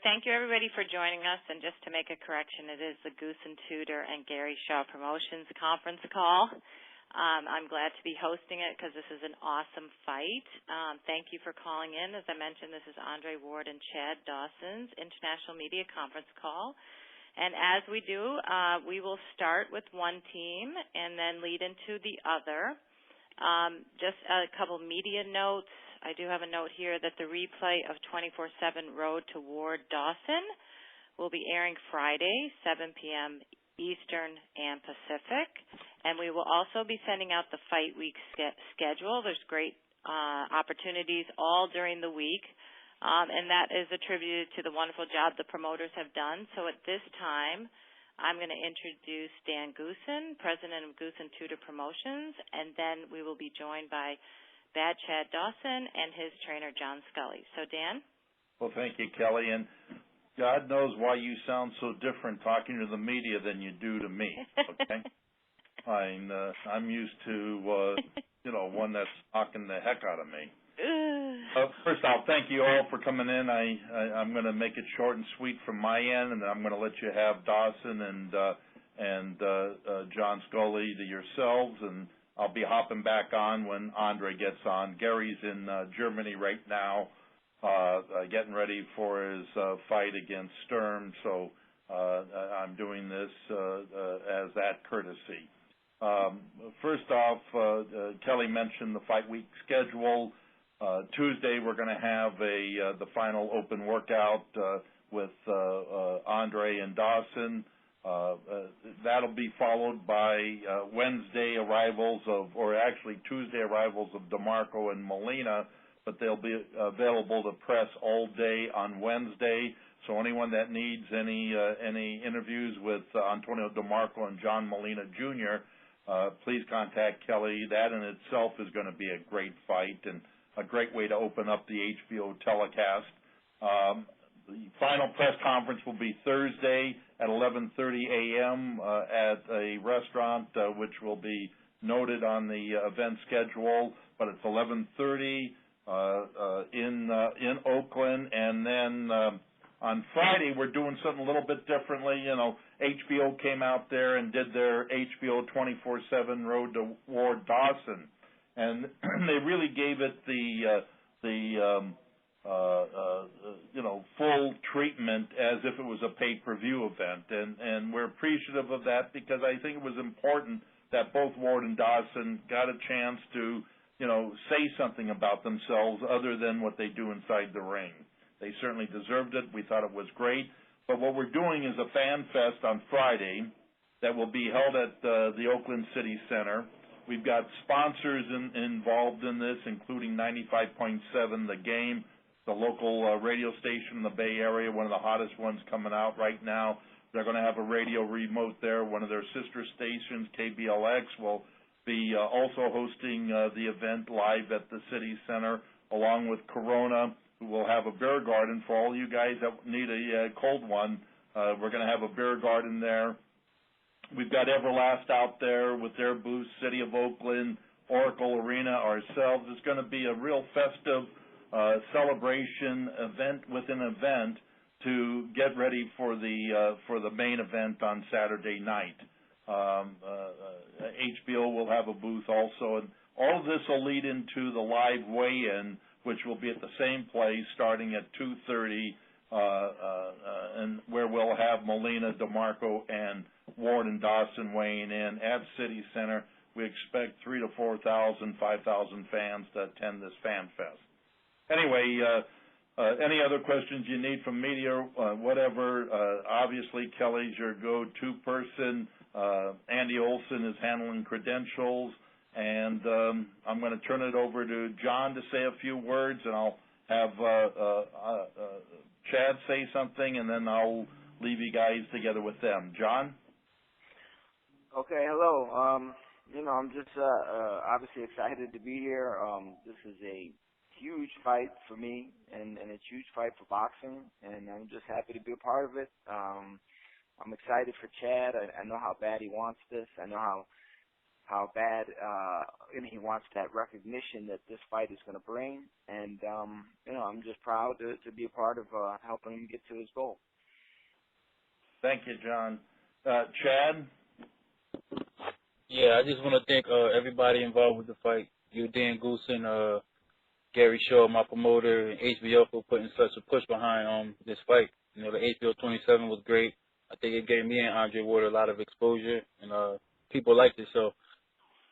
thank you, everybody, for joining us. And just to make a correction, it is the Goose and Tudor and Gary Shaw Promotions conference call. I'm glad to be hosting it because this is an awesome fight. Thank you for calling in. As I mentioned, this is Andre Ward and Chad Dawson's International Media Conference call. And as we do, we will start with one team and then lead into the other. Just a couple media notes. I do have a note here that the replay of 24/7 Road to Ward Dawson will be airing Friday, 7 p.m. Eastern and Pacific. And we will also be sending out the Fight Week schedule. There's great opportunities all during the week, and that is attributed to the wonderful job the promoters have done. So at this time, I'm going to introduce Dan Goosen, president of Goose and Tudor Promotions, and then we will be joined by Bad Chad Dawson and his trainer, John Scully. So, Dan? Well, thank you, Kelly. And God knows why you sound so different talking to the media than you do to me, okay? I'm used to, one that's knocking the heck out of me. First off, thank you all for coming in. I'm going to make it short and sweet from my end, and then I'm going to let you have Dawson and John Scully to yourselves, and I'll be hopping back on when Andre gets on. Gary's in Germany right now, getting ready for his fight against Sturm, so I'm doing this as that courtesy. First off, Kelly mentioned the Fight Week schedule. Tuesday we're going to have the final open workout with Andre and Dawson. That'll be followed by Tuesday arrivals of DeMarco and Molina, but they'll be available to press all day on Wednesday. So anyone that needs any interviews with Antonio DeMarco and John Molina Jr., please contact Kelly. That in itself is going to be a great fight and a great way to open up the HBO telecast. The final press conference will be Thursday at 11:30 a.m. At a restaurant, which will be noted on the event schedule. But it's 11:30 in Oakland, and then on Friday we're doing something a little bit differently. HBO came out there and did their HBO 24/7 Road to Ward Dawson, and they really gave it the full treatment as if it was a pay-per-view event, and we're appreciative of that because I think it was important that both Ward and Dawson got a chance to, say something about themselves other than what they do inside the ring. They certainly deserved it. We thought it was great. But what we're doing is a fan fest on Friday that will be held at the Oakland City Center. We've got sponsors involved in this, including 95.7 The Game, the local radio station in the Bay Area, one of the hottest ones coming out right now. They're going to have a radio remote there. One of their sister stations, KBLX, will be also hosting the event live at the City Center, along with Corona, who will have a beer garden for all you guys that need a cold one. We're going to have a beer garden there. We've got Everlast out there with their booth, City of Oakland, Oracle Arena, ourselves. It's going to be a real festive celebration event within event to get ready for the main event on Saturday night. HBO will have a booth also, and all of this will lead into the live weigh-in, which will be at the same place starting at 2:30, and where we'll have Molina, DeMarco, and Ward and Dawson weighing in at City Center. We expect 3,000 to 4,000, 5,000 fans to attend this fan fest. Anyway, any other questions you need from media, whatever, obviously Kelly's your go-to person. Andy Olson is handling credentials, and I'm going to turn it over to John to say a few words, and I'll have Chad say something, and then I'll leave you guys together with them. John? Okay, hello. I'm just obviously excited to be here. This is a huge fight for me, and it's a huge fight for boxing, and I'm just happy to be a part of it. I'm excited for Chad. I know how bad he wants this. I know how how bad and he wants that recognition that this fight is going to bring. And I'm just proud to be a part of helping him get to his goal. Thank you, John. Chad? Yeah, I just want to thank everybody involved with the fight. You, Dan Goosen, Gary Shaw, my promoter, and HBO for putting such a push behind this fight. You know, the HBO 27 was great. I think it gave me and Andre Ward a lot of exposure, and people liked it. So,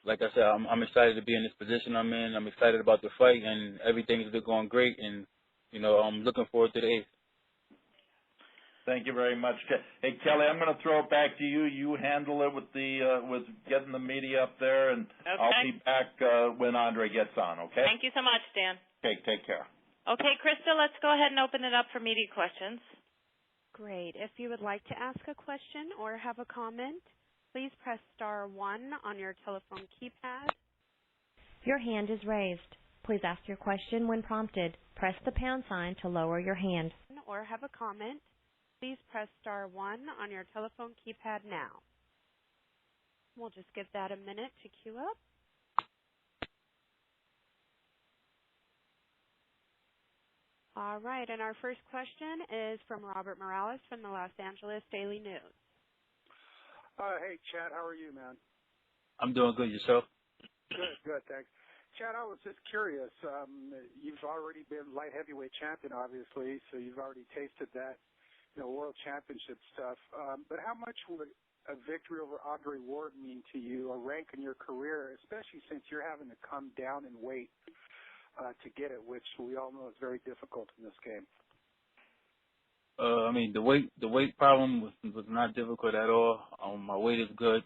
like I said, I'm excited to be in this position I'm in. I'm excited about the fight, and everything's been going great. And, I'm looking forward to the 8th. Thank you very much. Hey, Kelly, I'm going to throw it back to you. You handle it with getting the media up there, and Okay. I'll be back when Andre gets on, okay? Thank you so much, Dan. Okay, take care. Okay, Krista, let's go ahead and open it up for media questions. Great. If you would like to ask a question or have a comment, please press star 1 on your telephone keypad. Your hand is raised. Please ask your question when prompted. Press the pound sign to lower your hand. Or have a comment, please press star 1 on your telephone keypad now. We'll just give that a minute to queue up. All right, and our first question is from Robert Morales from the Los Angeles Daily News. Hey, Chad, how are you, man? I'm doing good. Yourself? Good, thanks. Chad, I was just curious. You've already been light heavyweight champion, obviously, so you've already tasted that, world championship stuff. But how much would a victory over Andre Ward mean to you, or rank in your career, especially since you're having to come down in weight to get it, which we all know is very difficult in this game? The weight problem was not difficult at all. My weight is good.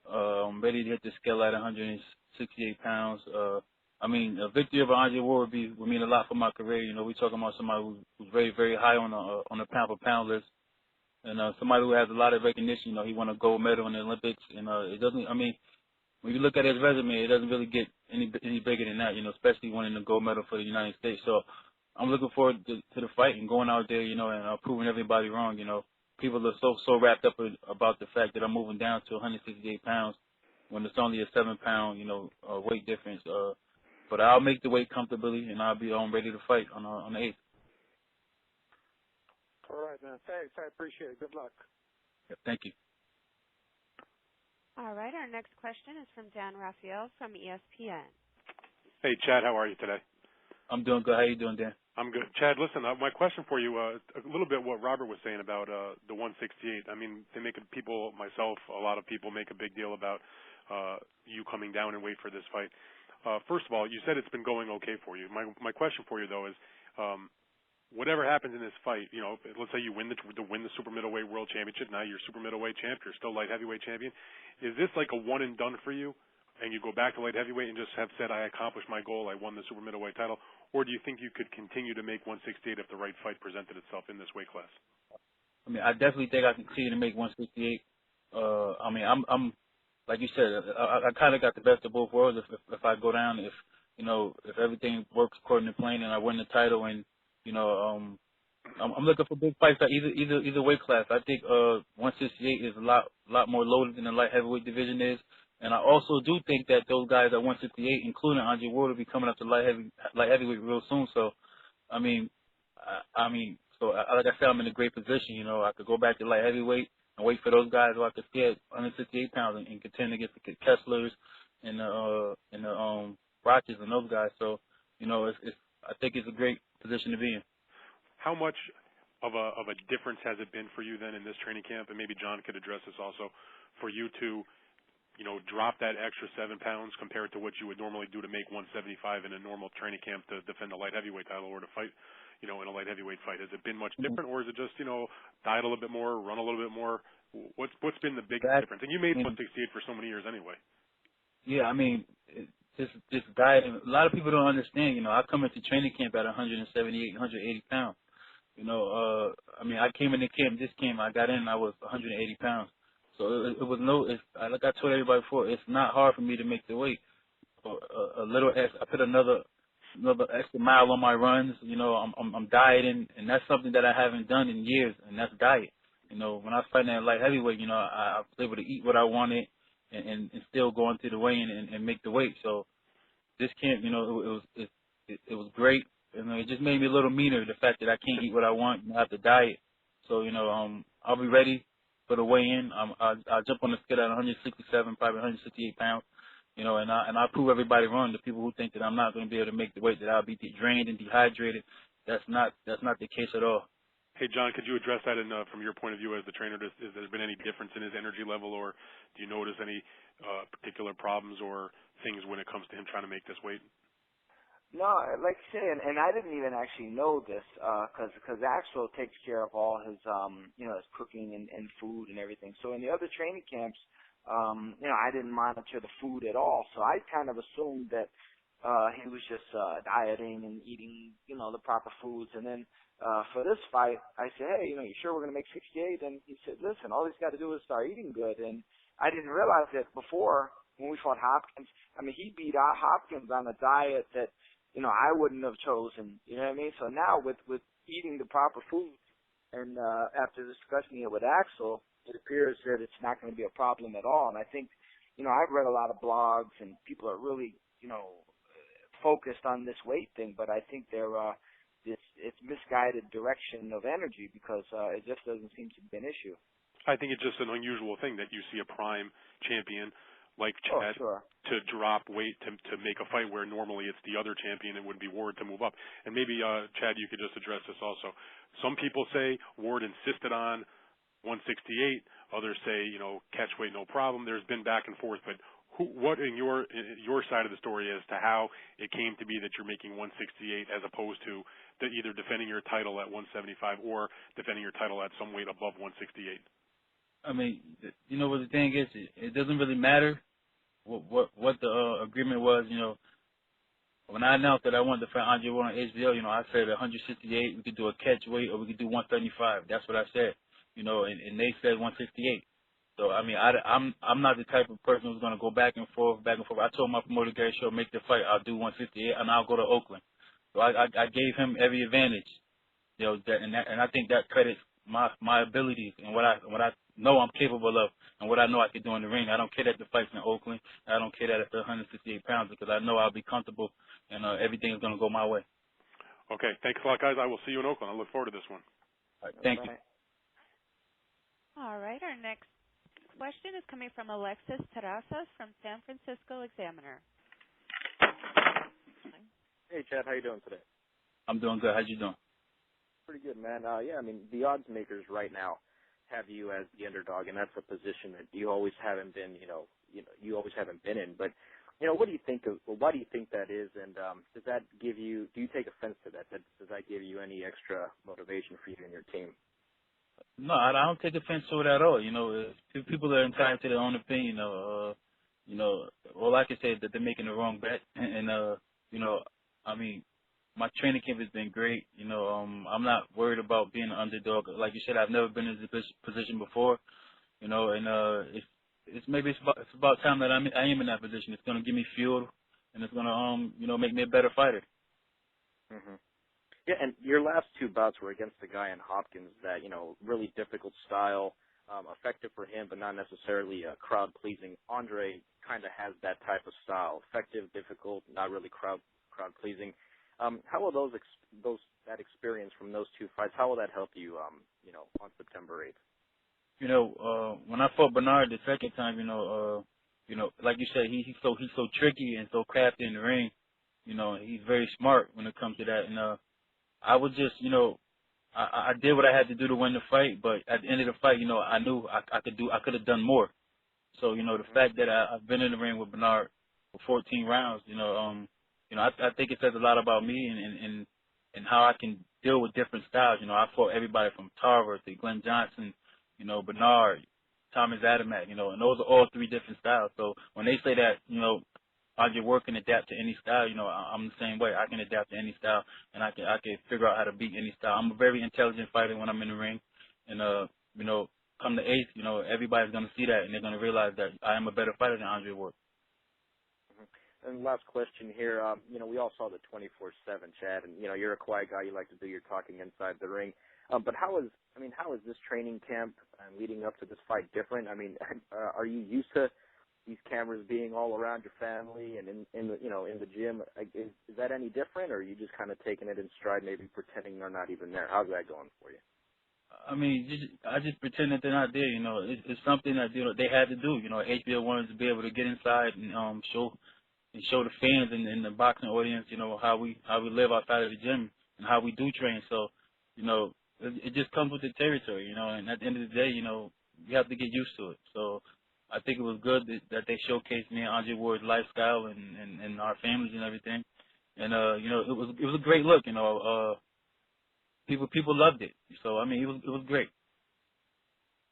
I'm ready to hit the scale at 168 pounds. A victory over Andre Ward would mean a lot for my career. We're talking about somebody who's very, very high on the pound for pound list, and somebody who has a lot of recognition. He won a gold medal in the Olympics, and it doesn't. When you look at his resume, it doesn't really get any bigger than that. Especially winning the gold medal for the United States. So I'm looking forward to the fight and going out there, and proving everybody wrong. People are so wrapped up about the fact that I'm moving down to 168 pounds when it's only a 7-pound, weight difference. But I'll make the weight comfortably, and I'll be ready to fight on the 8th. All right, man. Thanks. I appreciate it. Good luck. Yeah, thank you. All right, our next question is from Dan Raphael from ESPN. Hey, Chad, how are you today? I'm doing good. How you doing, Dan? I'm good. Chad, listen, my question for you, a little bit what Robert was saying about the 168. They make people, myself, a lot of people make a big deal about you coming down and weight for this fight. First of all, you said it's been going okay for you. My question for you, though, is whatever happens in this fight, let's say you win the super middleweight world championship. Now you're super middleweight champ. You're still light heavyweight champion. Is this like a one and done for you? And you go back to light heavyweight and just have said, I accomplished my goal, I won the super middleweight title? Or do you think you could continue to make 168 if the right fight presented itself in this weight class? I definitely think I can continue to make 168. I'm like you said, I kind of got the best of both worlds. If I go down, if everything works according to plan and I win the title, and I'm looking for big fights at either weight class. I think 168 is a lot more loaded than the light heavyweight division is. And I also do think that those guys at 168, including Andre Ward, will be coming up to light heavyweight real soon. So, like I said, I'm in a great position. I could go back to light heavyweight and wait for those guys, or I could stay at 168 pounds and contend against the Kesslers and the Roches and those guys. So, I think it's a great position to be in. How much of a difference has it been for you then in this training camp? And maybe John could address this also, for you to drop that extra 7 pounds compared to what you would normally do to make 175 in a normal training camp to defend a light heavyweight title or to fight, in a light heavyweight fight? Has it been much different, or is it just, diet a little bit more, run a little bit more? What's been the biggest difference? And you made 168 for so many years anyway. Yeah, this diet, a lot of people don't understand, I come into training camp at 178, 180 pounds. I came into this camp, I got in, I was 180 pounds. So it was like I told everybody before, it's not hard for me to make the weight. A little extra, I put another extra mile on my runs. I'm dieting, and that's something that I haven't done in years, and that's diet. When I was fighting at light heavyweight, I was able to eat what I wanted, and still go into the weigh-in and make the weight. So this camp, it was great. It just made me a little meaner, the fact that I can't eat what I want and I have to diet. So, I'll be ready for the weigh-in. I'll jump on the scale at 167, probably 168 pounds. And I prove everybody wrong. The people who think that I'm not going to be able to make the weight, that I'll be drained and dehydrated, that's not the case at all. Hey, John, could you address that from your point of view as the trainer? Has there been any difference in his energy level, or do you notice any particular problems or things when it comes to him trying to make this weight? No, like you say, and I didn't even actually know this because Axel takes care of all his his cooking and food and everything. So in the other training camps, I didn't monitor the food at all. So I kind of assumed that he was just dieting and eating the proper foods. And then for this fight, I said, hey, you sure we're going to make 68? And he said, listen, all he's got to do is start eating good. And I didn't realize that before when we fought Hopkins. I mean, he beat out Hopkins on a diet that I wouldn't have chosen. You know what I mean? So now with eating the proper food, and after discussing it with Axel, it appears that it's not going to be a problem at all. And I think, I've read a lot of blogs, and people are really, focused on this weight thing, but I think they're it's misguided direction of energy because it just doesn't seem to be an issue. I think it's just an unusual thing that you see a prime champion like Chad to drop weight to make a fight where normally it's the other champion. It would be Ward to move up. And maybe, Chad, you could just address this also. Some people say Ward insisted on 168. Others say, catch weight, no problem. There's been back and forth. But what in your side of the story as to how it came to be that you're making 168 as opposed to either defending your title at 175 or defending your title at some weight above 168? I mean, what the thing is, it doesn't really matter what the agreement was. When I announced that I wanted to fight Andre Ward on HBO, I said 168, we could do a catch weight, or we could do 175. That's what I said, and they said 168. So I mean, I'm not the type of person who's gonna go back and forth. I told my promoter Gary Shaw, make the fight, I'll do 158, and I'll go to Oakland. So I gave him every advantage, and I think that credits my abilities and what I know I'm capable of and what I know I can do in the ring. I don't care that the fight's in Oakland. I don't care that it's 168 pounds because I know I'll be comfortable and everything is going to go my way. Okay. Thanks a lot, guys. I will see you in Oakland. I look forward to this one. All right, thank you. All right. Our next question is coming from Alexis Terrazas from San Francisco Examiner. Hey, Chad. How you doing today? I'm doing good. How you doing? Pretty good, man. Yeah, I mean, the odds makers right now have you as the underdog, and that's a position that you always haven't been, you always haven't been in. But, what do you think of, well, why do you think that is, and does that give you, do you take offense to that? Does that give you any extra motivation for you and your team? No, I don't take offense to it at all. People are entitled to their own opinion. All I can say is that they're making the wrong bet, and I mean, my training camp has been great. I'm not worried about being an underdog. Like you said, I've never been in this position before. And it's about time that I am in that position. It's going to give me fuel, and it's going to make me a better fighter. Mm-hmm. Yeah, and your last two bouts were against the guy in Hopkins that really difficult style, effective for him, but not necessarily crowd pleasing. Andre kind of has that type of style: effective, difficult, not really crowd pleasing. How will that experience from those two fights, how will that help you, on September 8th? When I fought Bernard the second time, like you said, he's so tricky and so crafty in the ring. He's very smart when it comes to that. And I would just, I did what I had to do to win the fight, but at the end of the fight, I knew I could have done more. So, the fact that I've been in the ring with Bernard for 14 rounds, I think it says a lot about me and how I can deal with different styles. I fought everybody from Tarver to Glenn Johnson, Bernard, Thomas Adamek, and those are all three different styles. So when they say that, Andre Ward can adapt to any style, I'm the same way. I can adapt to any style, and I can figure out how to beat any style. I'm a very intelligent fighter when I'm in the ring, and come the 8th, everybody's going to see that, and they're going to realize that I am a better fighter than Andre Ward. And last question here, we all saw the 24/7, Chad, and you're a quiet guy. You like to do your talking inside the ring. But how is this training camp leading up to this fight different? I mean, are you used to these cameras being all around your family and in the in the gym, is that any different, or are you just kind of taking it in stride, maybe pretending they're not even there? How's that going for you? I mean, I just pretend that they're not there. It's something that they had to do. HBO wanted to be able to get inside and show the fans and the boxing audience, how we live outside of the gym and how we do train. So, it just comes with the territory, and at the end of the day, you have to get used to it. So I think it was good that they showcased me and Andre Ward's lifestyle and our families and everything. And it was a great look, people loved it. So I mean, it was great.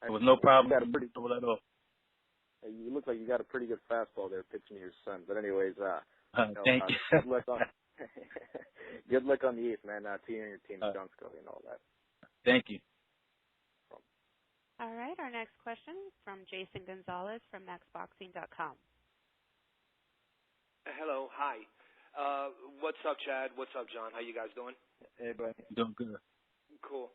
There was no problem at all. You look like you got a pretty good fastball there pitching to your son. But anyways, thank you. Good luck on good luck on the 8th, man. To you and your team, Dunsko, and all that. Thank you. All right, our next question from Jason Gonzalez from MaxBoxing.com. Hello, hi. What's up, Chad? What's up, John? How you guys doing? Hey, buddy. Doing good. Cool.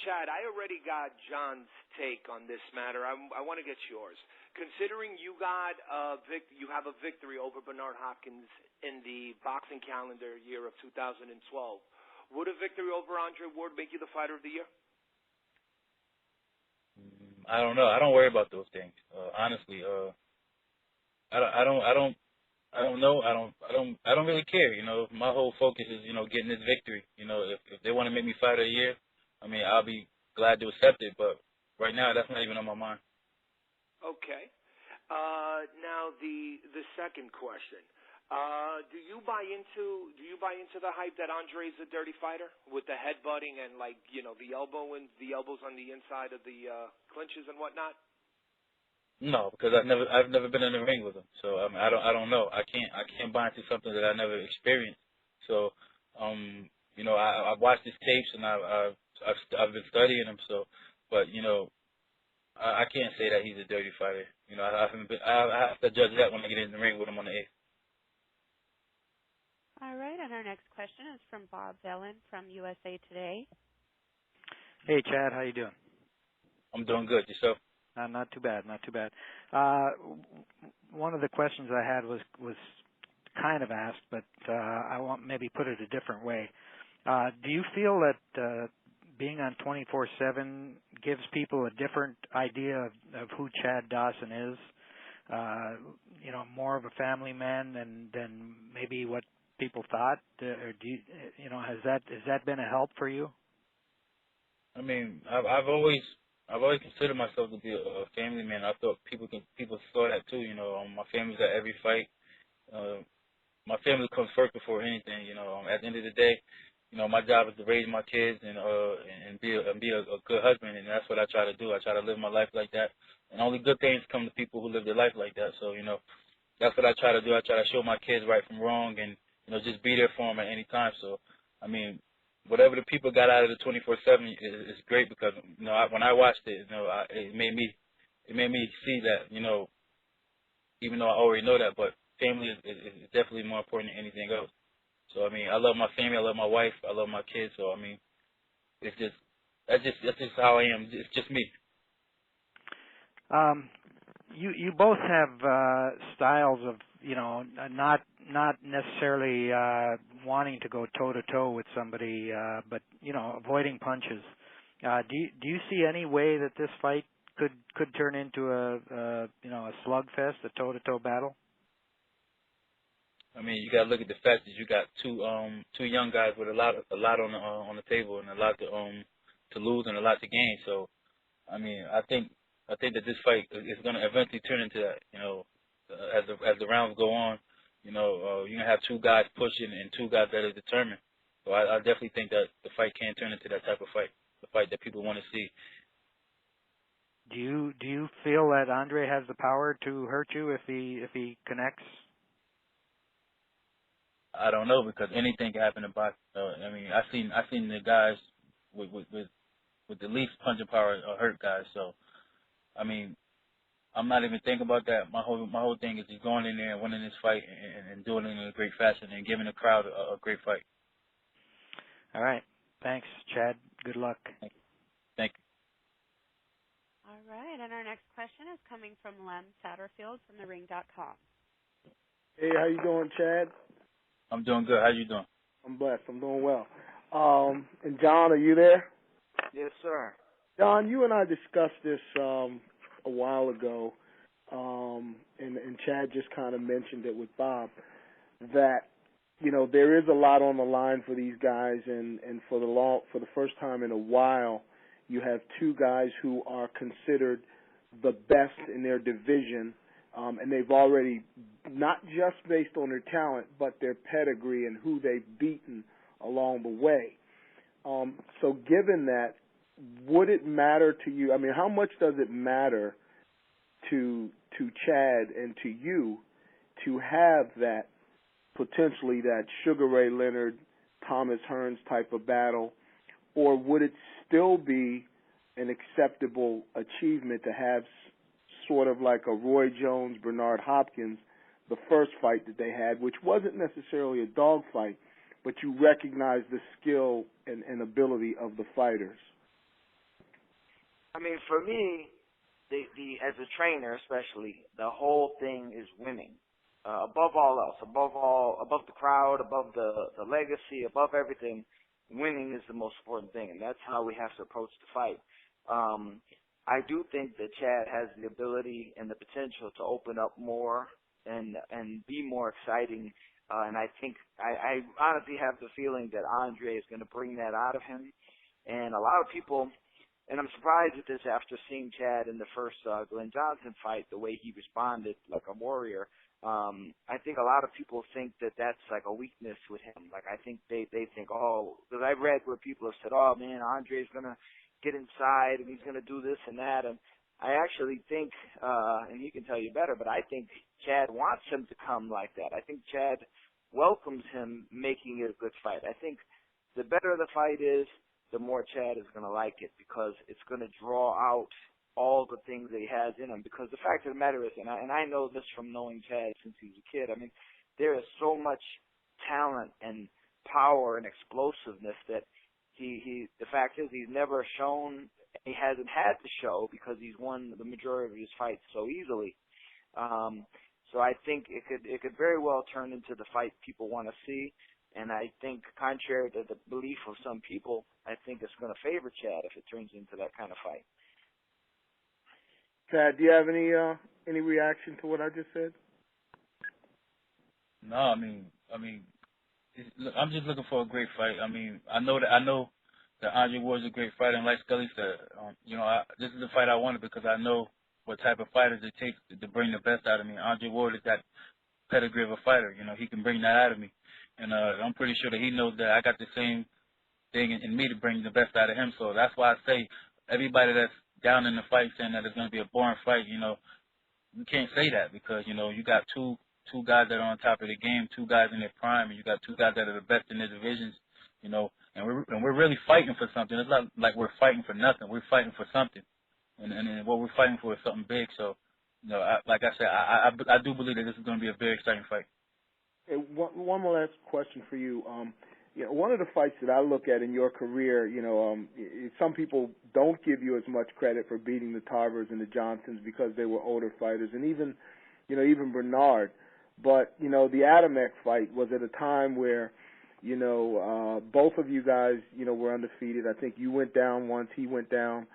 Chad, I already got John's take on this matter. I want to get yours. Considering you got you have a victory over Bernard Hopkins in the boxing calendar year of 2012, would a victory over Andre Ward make you the fighter of the year? I don't know. I don't worry about those things. Honestly, I don't know. I don't really care. My whole focus is getting this victory. If they want to make me fighter of the year, I mean, I'll be glad to accept it, but right now that's not even on my mind. Okay. Now the second question. Do you buy into the hype that Andre's a dirty fighter with the headbutting and the elbows on the inside of the clinches and whatnot? No, because I've never been in the ring with him, so I mean, I don't know. I can't buy into something that I never experienced. So I've watched his tapes and I've been studying him. So, but I can't say that he's a dirty fighter. I have to judge that when I get in the ring with him on the 8th. All right, and our next question is from Bob Vellin from USA Today. Hey, Chad, how you doing? I'm doing good. Yourself? Not too bad, not too bad. One of the questions I had was kind of asked, but I want maybe put it a different way. Do you feel that being on 24/7 gives people a different idea of who Chad Dawson is? More of a family man than maybe what people thought, or do you, has that been a help for you? I mean, I've always considered myself to be a family man. I thought people saw that too. My family's at every fight. My family comes first before anything. At the end of the day, my job is to raise my kids and be a good husband, and that's what I try to do. I try to live my life like that, and only good things come to people who live their life like that. So that's what I try to do. I try to show my kids right from wrong, and just be there for them at any time. So I mean, whatever the people got out of the 24/7 is great, because when I watched it, it made me see that even though I already know that, but family is definitely more important than anything else. So I mean, I love my family, I love my wife, I love my kids. So I mean, that's just how I am. It's just me. You both have styles of not necessarily wanting to go toe to toe with somebody, but avoiding punches. Do you see any way that this fight could turn into a slugfest, a toe to toe battle? I mean, you got to look at the fact that you got two young guys with a lot on the table and a lot to lose and a lot to gain. So, I mean, I think that this fight is going to eventually turn into that. As the rounds go on, you're gonna have two guys pushing and two guys that are determined. So I definitely think that the fight can turn into that type of fight, the fight that people want to see. Do you feel that Andre has the power to hurt you if he connects? I don't know, because anything can happen in boxing. I mean, I seen the guys with the least punching power hurt guys. So, I mean, I'm not even thinking about that. My whole thing is just going in there and winning this fight and doing it in a great fashion and giving the crowd a great fight. All right. Thanks, Chad. Good luck. Thank you. All right, and our next question is coming from Lem Satterfield from TheRing.com. Hey, how you doing, Chad? I'm doing good. How you doing? I'm blessed. I'm doing well. And John, are you there? Yes, sir. John, you and I discussed this a while ago, and Chad just kind of mentioned it with Bob, that there is a lot on the line for these guys, and for the first time in a while, you have two guys who are considered the best in their division, and they've already, not just based on their talent, but their pedigree and who they've beaten along the way. So given that, would it matter to you? I mean, how much does it matter to Chad and to you to have that, potentially that Sugar Ray Leonard, Thomas Hearns type of battle, or would it still be an acceptable achievement to have sort of like a Roy Jones, Bernard Hopkins, the first fight that they had, which wasn't necessarily a dog fight, but you recognize the skill and ability of the fighters? I mean, for me, as a trainer especially, the whole thing is winning. Above all else, above the crowd, above the legacy, above everything, winning is the most important thing, and that's how we have to approach the fight. I do think that Chad has the ability and the potential to open up more and be more exciting, and I think I honestly have the feeling that Andre is going to bring that out of him, and a lot of people. And I'm surprised at this after seeing Chad in the first Glenn Johnson fight, the way he responded like a warrior. I think a lot of people think that that's like a weakness with him. Like I think they think, because I've read where people have said, oh man, Andre's going to get inside and he's going to do this and that. And I actually think, and he can tell you better, but I think Chad wants him to come like that. I think Chad welcomes him making it a good fight. I think the better the fight is, the more Chad is going to like it, because it's going to draw out all the things that he has in him. Because the fact of the matter is, and I know this from knowing Chad since he was a kid, I mean, there is so much talent and power and explosiveness that the fact is he's never shown, he hasn't had to show because he's won the majority of his fights so easily. So I think it could very well turn into the fight people want to see. And I think, contrary to the belief of some people, I think it's going to favor Chad if it turns into that kind of fight. Chad, do you have any reaction to what I just said? No, I mean, I'm just looking for a great fight. I mean, I know that Andre Ward's a great fighter, and like Scully said, this is the fight I wanted because I know what type of fighters it takes to bring the best out of me. Andre Ward is that pedigree of a fighter. He can bring that out of me. And I'm pretty sure that he knows that I got the same thing in me to bring the best out of him. So that's why I say everybody that's down in the fight saying that it's going to be a boring fight, you can't say that because, you got two guys that are on top of the game, two guys in their prime, and you got two guys that are the best in their divisions, and we're really fighting for something. It's not like we're fighting for nothing. We're fighting for something. And what we're fighting for is something big. So, like I said, I do believe that this is going to be a very exciting fight. Hey, one more last question for you. One of the fights that I look at in your career, some people don't give you as much credit for beating the Tarvers and the Johnsons because they were older fighters, and even Bernard. But the Adamek fight was at a time where, both of you guys, were undefeated. I think you went down once, he went down,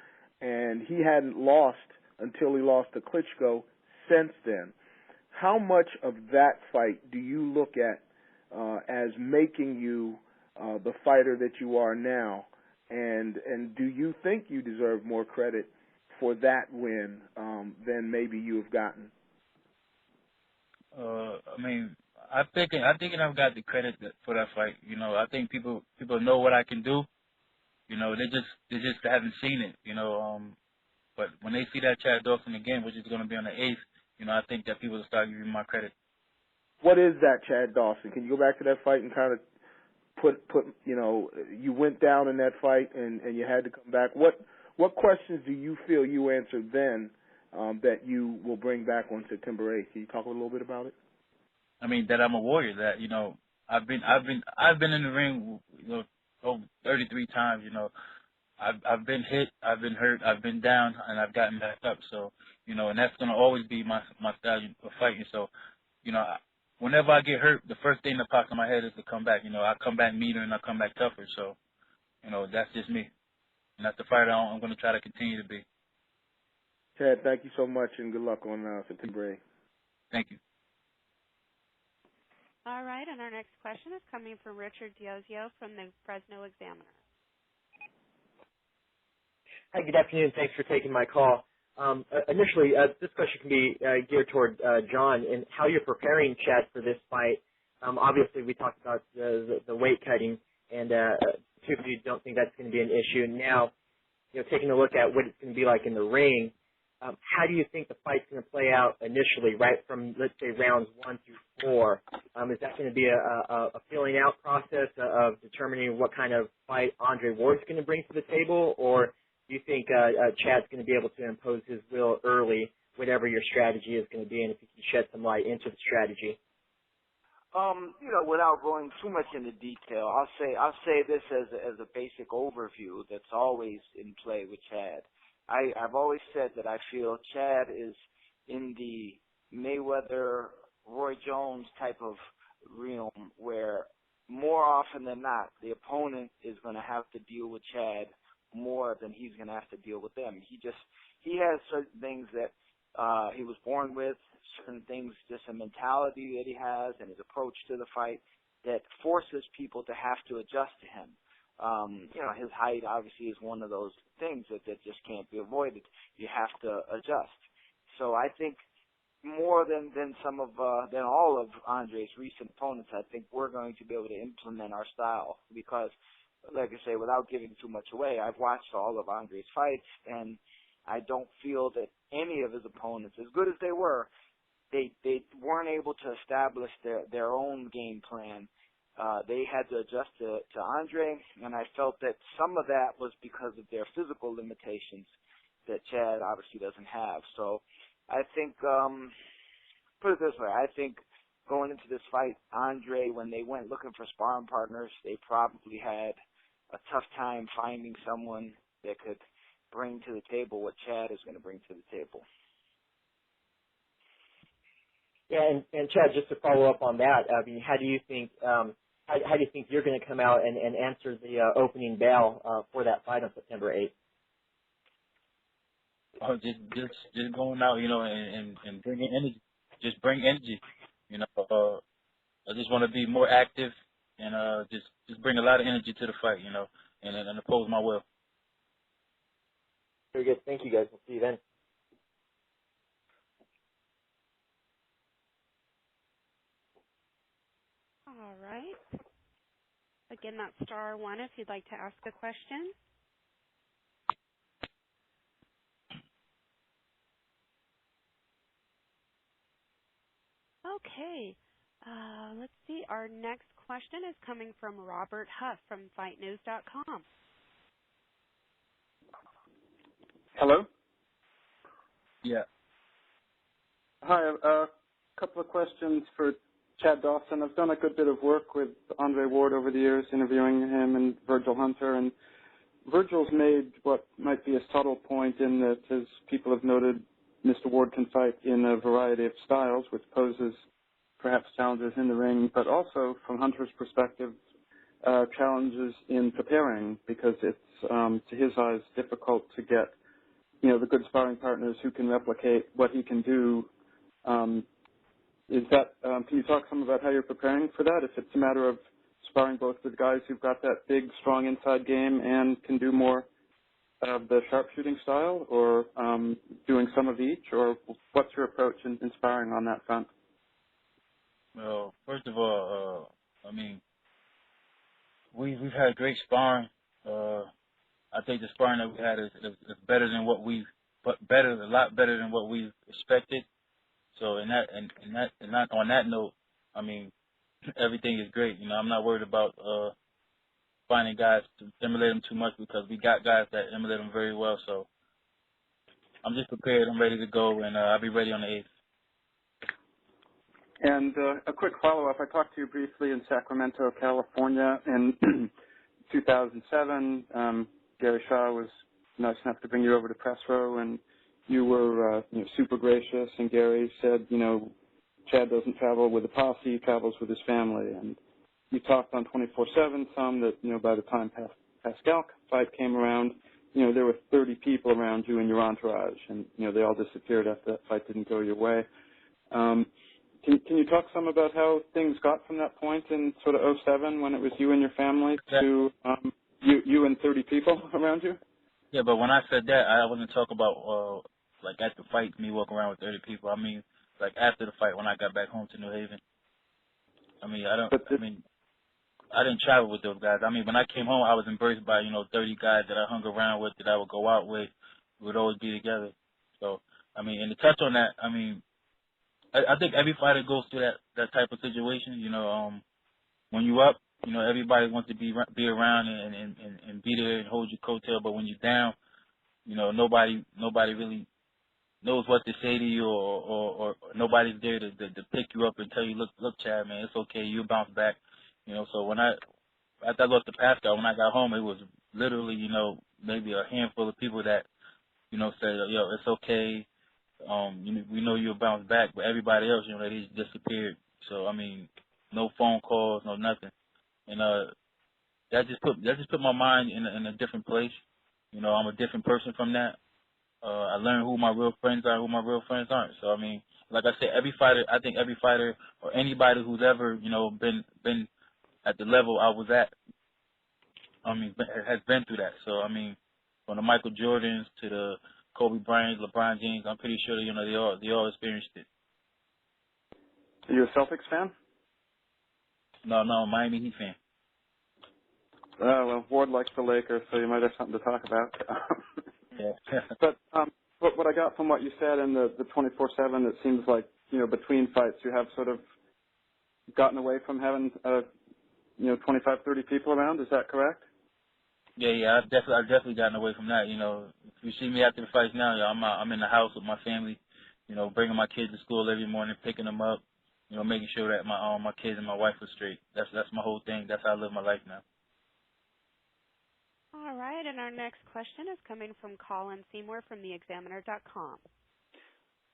and he hadn't lost until he lost to Klitschko since then. How much of that fight do you look at as making you the fighter that you are now? And do you think you deserve more credit for that win than maybe you have gotten? I think I've got the credit for that fight. I think people know what I can do. They just haven't seen it. But when they see that Chad Dawson again, which is going to be on the 8th, I think that people will start giving me my credit. What is that Chad Dawson? Can you go back to that fight and kind of put you went down in that fight and you had to come back. What questions do you feel you answered then that you will bring back on September 8th? Can you talk a little bit about it? I mean, that I'm a warrior, that, I've been in the ring, over 33 times, I've been hit, I've been hurt, I've been down, and I've gotten back up. So, and that's gonna always be my style of fighting. So, whenever I get hurt, the first thing that pops in my head is to come back. I come back meaner and I come back tougher. So, that's just me, and that's the fighter I'm gonna try to continue to be. Chad, thank you so much, and good luck on September 8th. Thank you. All right, and our next question is coming from Richard Diozio from the Fresno Examiner. Hi, good afternoon. Thanks for taking my call. Initially, this question can be geared toward John and how you're preparing Chad for this fight. Obviously, we talked about the weight cutting, and two of you don't think that's going to be an issue. Now, taking a look at what it's going to be like in the ring, how do you think the fight's going to play out initially, right from, let's say, rounds 1 through 4? Is that going to be a feeling out process of determining what kind of fight Andre Ward's going to bring to the table, or do you think Chad's going to be able to impose his will early, whatever your strategy is going to be, and if you can shed some light into the strategy? Without going too much into detail, I'll say this as a basic overview that's always in play with Chad. I've always said that I feel Chad is in the Mayweather, Roy Jones type of realm where more often than not the opponent is going to have to deal with Chad more than he's going to have to deal with them. He has certain things that he was born with, certain things, just a mentality that he has and his approach to the fight that forces people to have to adjust to him. His height obviously is one of those things that just can't be avoided. You have to adjust. So I think more than all of Andre's recent opponents, I think we're going to be able to implement our style because, like I say, without giving too much away, I've watched all of Andre's fights, and I don't feel that any of his opponents, as good as they were, they weren't able to establish their own game plan. They had to adjust to Andre, and I felt that some of that was because of their physical limitations that Chad obviously doesn't have. So I think, put it this way, I think going into this fight, Andre, when they went looking for sparring partners, they probably had a tough time finding someone that could bring to the table what Chad is going to bring to the table. Yeah, and Chad, just to follow up on that, I mean, how do you think you're going to come out and answer the opening bell for that fight on September 8th? Oh, just going out, and bringing energy. Just bring energy. I just want to be more active and just bring a lot of energy to the fight, and oppose my will. Very good. Thank you, guys. We'll see you then. All right. Again, that's *1 if you'd like to ask a question. Okay. Let's see. Our next question is coming from Robert Huff from FightNews.com. Hello? Yeah. Hi, a couple of questions for Chad Dawson. I've done a good bit of work with Andre Ward over the years, interviewing him and Virgil Hunter, and Virgil's made what might be a subtle point in that, as people have noted, Mr. Ward can fight in a variety of styles, which poses perhaps challenges in the ring, but also, from Hunter's perspective, challenges in preparing, because it's, to his eyes, difficult to get, the good sparring partners who can replicate what he can do. Can you talk some about how you're preparing for that? If it's a matter of sparring both with guys who've got that big, strong inside game and can do more of the sharpshooting style, or doing some of each, or what's your approach in sparring on that front? Well, first of all, I mean, we've had great sparring. I think the sparring that we had is better than what a lot better than what we expected. So on that note, I mean, everything is great. I'm not worried about finding guys to emulate them too much, because we got guys that emulate them very well. So I'm just prepared. I'm ready to go, and I'll be ready on the 8th. And a quick follow-up. I talked to you briefly in Sacramento, California in 2007. Gary Shaw was nice enough to bring you over to press row, and you were super gracious. And Gary said, Chad doesn't travel with a posse; he travels with his family. And you talked on 24/7 some that by the time Pascal fight came around, there were 30 people around you in your entourage, and they all disappeared after that fight didn't go your way. Can you talk some about how things got from that point in sort of 07 when it was you and your family to you and 30 people around you? Yeah, but when I said that, I wasn't talking about like at the fight, me walking around with 30 people. I mean, like after the fight when I got back home to New Haven. I mean, I didn't travel with those guys. I mean, when I came home, I was embraced by 30 guys that I hung around with, that I would go out with. We would always be together. So, I mean, and to touch on that, I mean, I think every fighter goes through that type of situation. When you're up, everybody wants to be around and be there and hold your coattail. But when you're down, nobody really knows what to say to you, or nobody's there to pick you up and tell you, look, Chad, man, it's okay, you'll bounce back. So after I lost to Pascal, when I got home, it was literally, maybe a handful of people that, said, yo, it's okay. We know you'll bounce back, but everybody else, they just disappeared. So I mean, no phone calls, no nothing, and that just put my mind in a different place. I'm a different person from that. I learned who my real friends are, who my real friends aren't. So I mean, like I said, I think every fighter or anybody who's ever been at the level I was at, I mean, has been through that. So I mean, from the Michael Jordans to the Kobe Bryant, LeBron James, I'm pretty sure they all experienced it. Are you a Celtics fan? No, Miami Heat fan. Well, Ward likes the Lakers, so you might have something to talk about. Yeah. But what I got from what you said in the 24/7, it seems like between fights you have sort of gotten away from having 25, 30 people around. Is that correct? Yeah, I've definitely gotten away from that. If you see me after the fights now, I'm in the house with my family, bringing my kids to school every morning, picking them up, making sure that my kids and my wife are straight. That's my whole thing. That's how I live my life now. All right, and our next question is coming from Colin Seymour from theexaminer.com.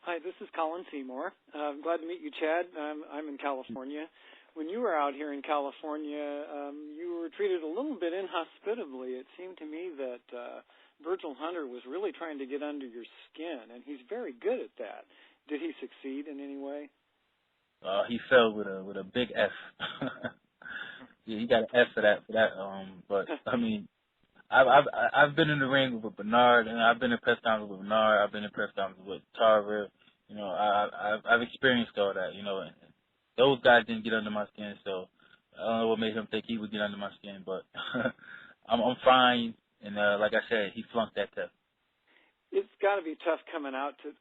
Hi, this is Colin Seymour. I'm glad to meet you, Chad. I'm in California. When you were out here in California, you were treated a little bit inhospitably. It seemed to me that Virgil Hunter was really trying to get under your skin, and he's very good at that. Did he succeed in any way? He fell with a big F. Yeah, he got an F for that. But I mean, I've been in the ring with Bernard, and I've been in press conferences with Bernard. I've been in press conferences with Tarver. I've experienced all that. And those guys didn't get under my skin, so I don't know what made him think he would get under my skin. But I'm fine, and like I said, he flunked that test. It's got to be tough coming out to,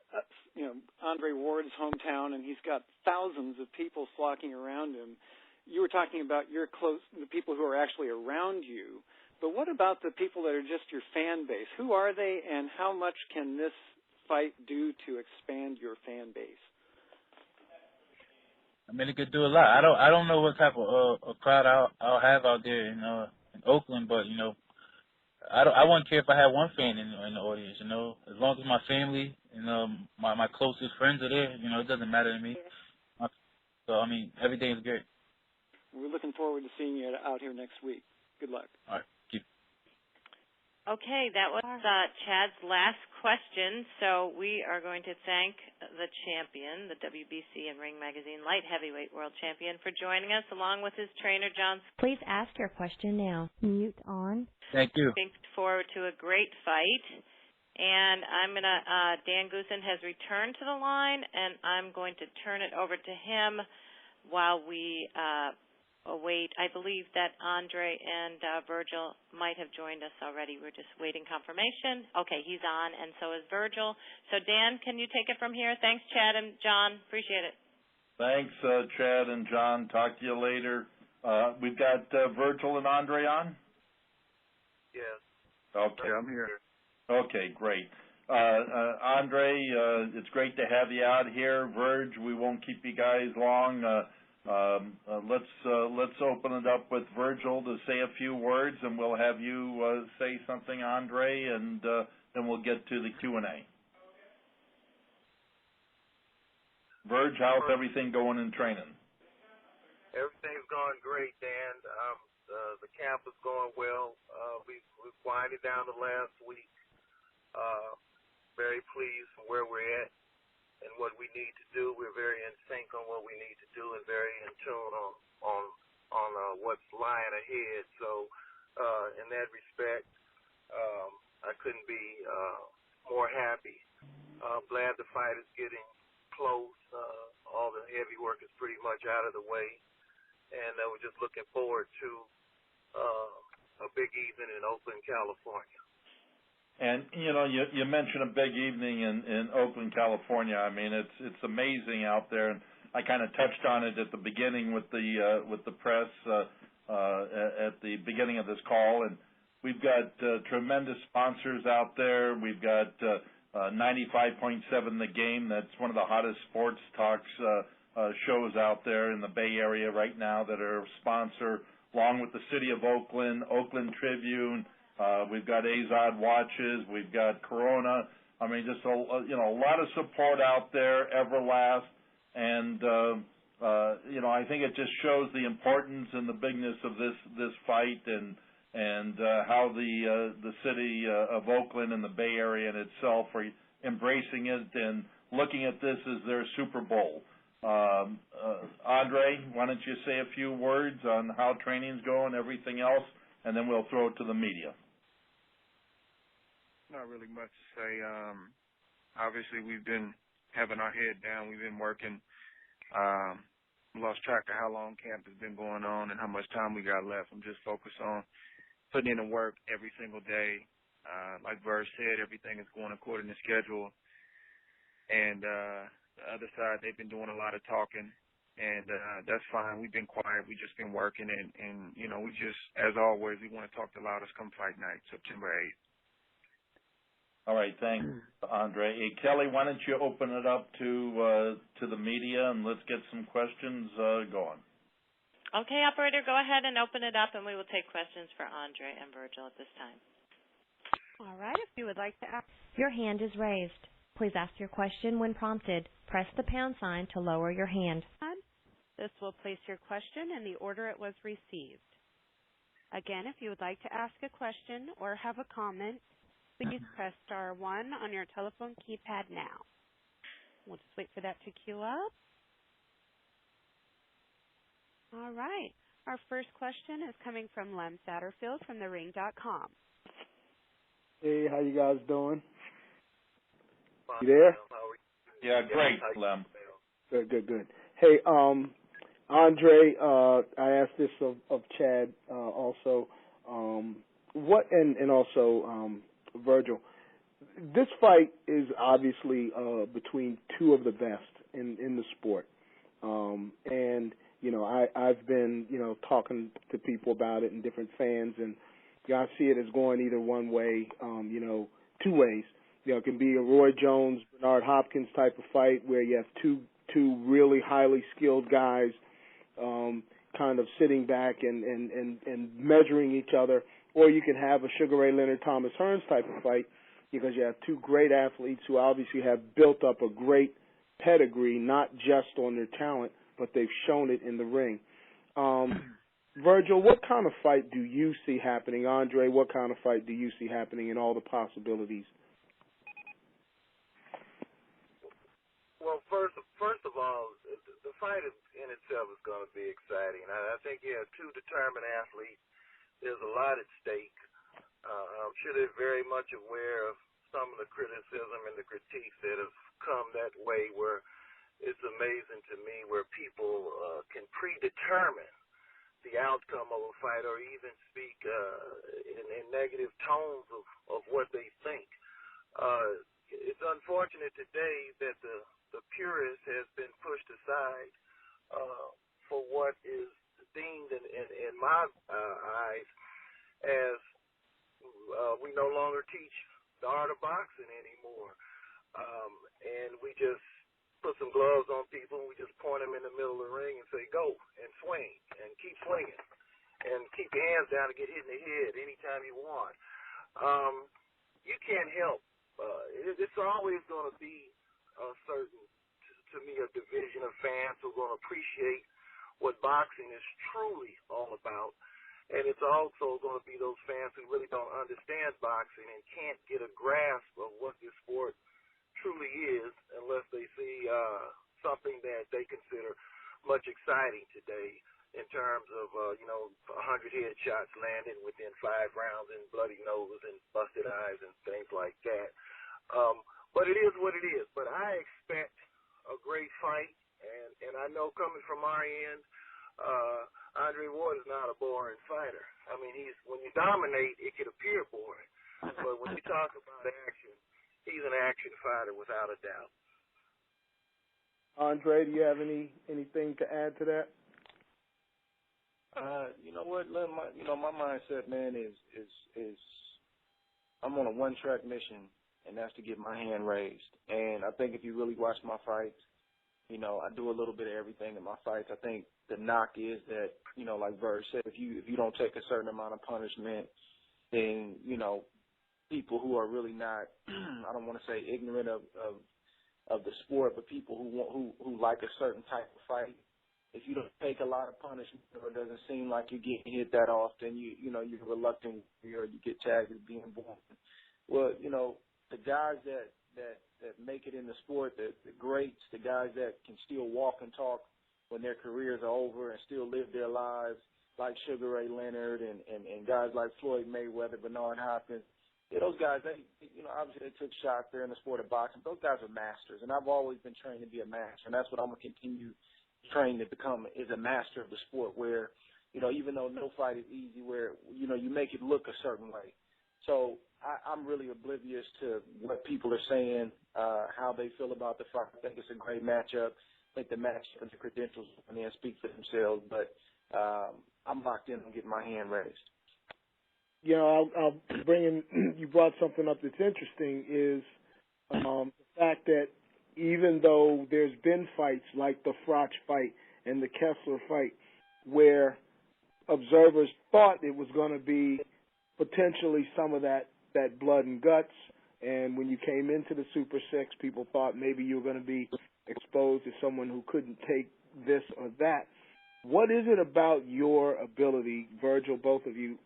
Andre Ward's hometown, and he's got thousands of people flocking around him. You were talking about the people who are actually around you, but what about the people that are just your fan base? Who are they, and how much can this fight do to expand your fan base? I mean, it could do a lot. I don't know what type of a crowd I'll have out there in Oakland, but I wouldn't care if I had one fan in the audience. As long as my family and my closest friends are there, it doesn't matter to me. So I mean, everything is great. We're looking forward to seeing you out here next week. Good luck. All right. Okay, that was Chad's last question. So we are going to thank the champion, the WBC and Ring Magazine Light Heavyweight World Champion, for joining us, along with his trainer, John. Please ask your question now. Mute on. Thank you. Looking forward to a great fight. And Dan Goosen has returned to the line, and I'm going to turn it over to him while we await. I believe that Andre and Virgil might have joined us already. We're just waiting confirmation. Okay, he's on, and so is Virgil. So, Dan, can you take it from here? Thanks, Chad and John. Appreciate it. Thanks, Chad and John. Talk to you later. We've got Virgil and Andre on? Yes. Okay. I'm here. Okay, great. Andre, it's great to have you out here. Virg, we won't keep you guys long. Let's open it up with Virgil to say a few words, and we'll have you say something, Andre, and then we'll get to the Q&A. Virg, how's everything going in training? Everything's going great, Dan. The camp is going well. We've winded down the last week. Very pleased with where we're at and what we need to do. We're very in sync on what we need to do and very in tune on what's lying ahead. So in that respect, I couldn't be more happy. Glad the fight is getting close. All the heavy work is pretty much out of the way. And we're just looking forward to a big evening in Oakland, California. And you mentioned a big evening in Oakland, California. I mean, it's amazing out there, and I kind of touched on it at the beginning with the press at the beginning of this call. And we've got tremendous sponsors out there. We've got 95.7 The Game. That's one of the hottest sports talks shows out there in the Bay Area right now that are a sponsor, along with the City of Oakland, Oakland Tribune. We've got Azad Watches. We've got Corona. I mean, just a lot of support out there, Everlast, and I think it just shows the importance and the bigness of this fight, and how the city of Oakland and the Bay Area in itself are embracing it and looking at this as their Super Bowl. Andre, why don't you say a few words on how training's going, everything else, and then we'll throw it to the media. Not really much to say. Obviously, we've been having our head down. We've been working. Lost track of how long camp has been going on and how much time we got left. I'm just focused on putting in the work every single day. Like Verge said, everything is going according to schedule. And the other side, they've been doing a lot of talking, and that's fine. We've been quiet. We've just been working, and we just, as always, we want to talk the loudest come fight night, September 8th. All right, thanks, Andre. Hey, Kelly, why don't you open it up to the media, and let's get some questions going. Okay, operator, go ahead and open it up, and we will take questions for Andre and Virgil at this time. All right, if you would like to ask. Your hand is raised. Please ask your question when prompted. Press the pound sign to lower your hand. This will place your question in the order it was received. Again, if you would like to ask a question or have a comment, please press star 1 on your telephone keypad now. We'll just wait for that to queue up. All right. Our first question is coming from Lem Satterfield from TheRing.com. Hey, how you guys doing? You there? Yeah, great, Lem. Good. Hey, Andre, I asked this of Chad also. And also Virgil. This fight is obviously between two of the best in the sport. And I've been talking to people about it and different fans, and I see it as going either one way, two ways. It can be a Roy Jones, Bernard Hopkins type of fight where you have two really highly skilled guys kind of sitting back and measuring each other, or you can have a Sugar Ray Leonard, Thomas Hearns type of fight because you have two great athletes who obviously have built up a great pedigree, not just on their talent, but they've shown it in the ring. Virgil, what kind of fight do you see happening? Andre, what kind of fight do you see happening in all the possibilities? Well, first of all, the fight in itself is going to be exciting. I think you have two determined athletes. There's a lot at stake. I'm sure they're very much aware of some of the criticism and the critiques that have come that way, where it's amazing to me where people can predetermine the outcome of a fight or even speak in negative tones of what they think. It's unfortunate today that the purist has been pushed aside for what is deemed in my eyes as we no longer teach the art of boxing anymore. And we just put some gloves on people, and we just point them in the middle of the ring and say, go, and swing, and keep swinging, and keep your hands down and get hit in the head anytime you want. You can't help. It's always going to be a certain, to me, a division of fans who are going to appreciate what boxing is truly all about. And it's also going to be those fans who really don't understand boxing and can't get a grasp of what this sport truly is unless they see something that they consider much exciting today in terms of, 100 headshots landed within 5 rounds and bloody noses and busted eyes and things like that. But it is what it is. But I expect a great fight, and I know coming from our end, Andre Ward is not a boring fighter. I mean, when you dominate, it could appear boring. But when you talk about action, he's an action fighter without a doubt. Andre, do you have anything to add to that? You know what, Lynn, my mindset, man, is I'm on a one-track mission, and that's to get my hand raised. And I think if you really watch my fights, I do a little bit of everything in my fights. I think the knock is that, like Verge said, if you don't take a certain amount of punishment, then, people who are really not, I don't want to say ignorant of the sport, but people who like a certain type of fight, if you don't take a lot of punishment or it doesn't seem like you're getting hit that often, you're reluctant or you get tagged as being born. Well, the guys that make it in the sport, the greats, the guys that can still walk and talk when their careers are over and still live their lives, like Sugar Ray Leonard and guys like Floyd Mayweather, Bernard Hopkins. Yeah, those guys, obviously they took shots there in the sport of boxing. Those guys are masters, and I've always been trained to be a master, and that's what I'm going to continue trained to become, is a master of the sport where, even though no fight is easy, where, you make it look a certain way. So I'm really oblivious to what people are saying, how they feel about the fight. I think it's a great matchup. I think the matchup and the credentials speak for themselves, but I'm locked in on getting my hand raised. I'll bring in, you brought something up that's interesting, is the fact that even though there's been fights like the Froch fight and the Kessler fight where observers thought it was going to be potentially some of that blood and guts, and when you came into the Super 6, people thought maybe you were going to be exposed as someone who couldn't take this or that. What is it about your ability, Virgil, both of you,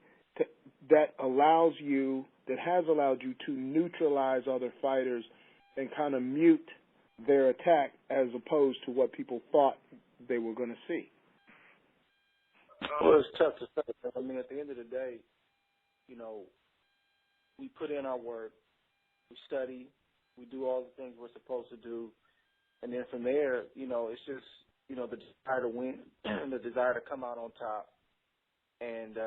that has allowed you to neutralize other fighters and kind of mute their attack as opposed to what people thought they were going to see? Well, it's tough to say. I mean, at the end of the day, we put in our work, we study, we do all the things we're supposed to do, and then from there, it's just, the desire to win, the desire to come out on top, and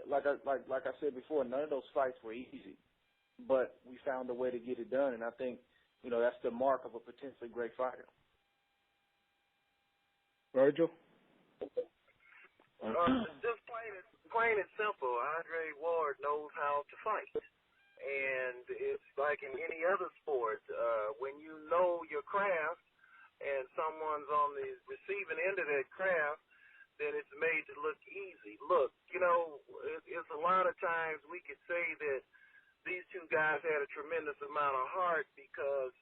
like I said before, none of those fights were easy, but we found a way to get it done, and I think, that's the mark of a potentially great fighter. Virgil? Just plain and simple, Andre Ward knows how to fight. And it's like in any other sport, when you know your craft and someone's on the receiving end of that craft, then it's made to look easy. Look, it's a lot of times we could say that these two guys had a tremendous amount of heart because,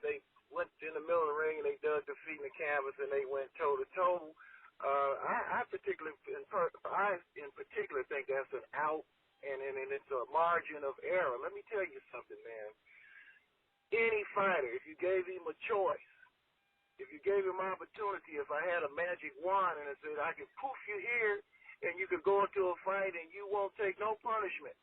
they went in the middle of the ring and they dug their feet in the canvas and they went toe-to-toe. I in particular think that's an out and it's a margin of error. Let me tell you something, man. Any fighter, if you gave him a choice, if you gave him opportunity, if I had a magic wand and I said I could poof you here and you could go into a fight and you won't take no punishment,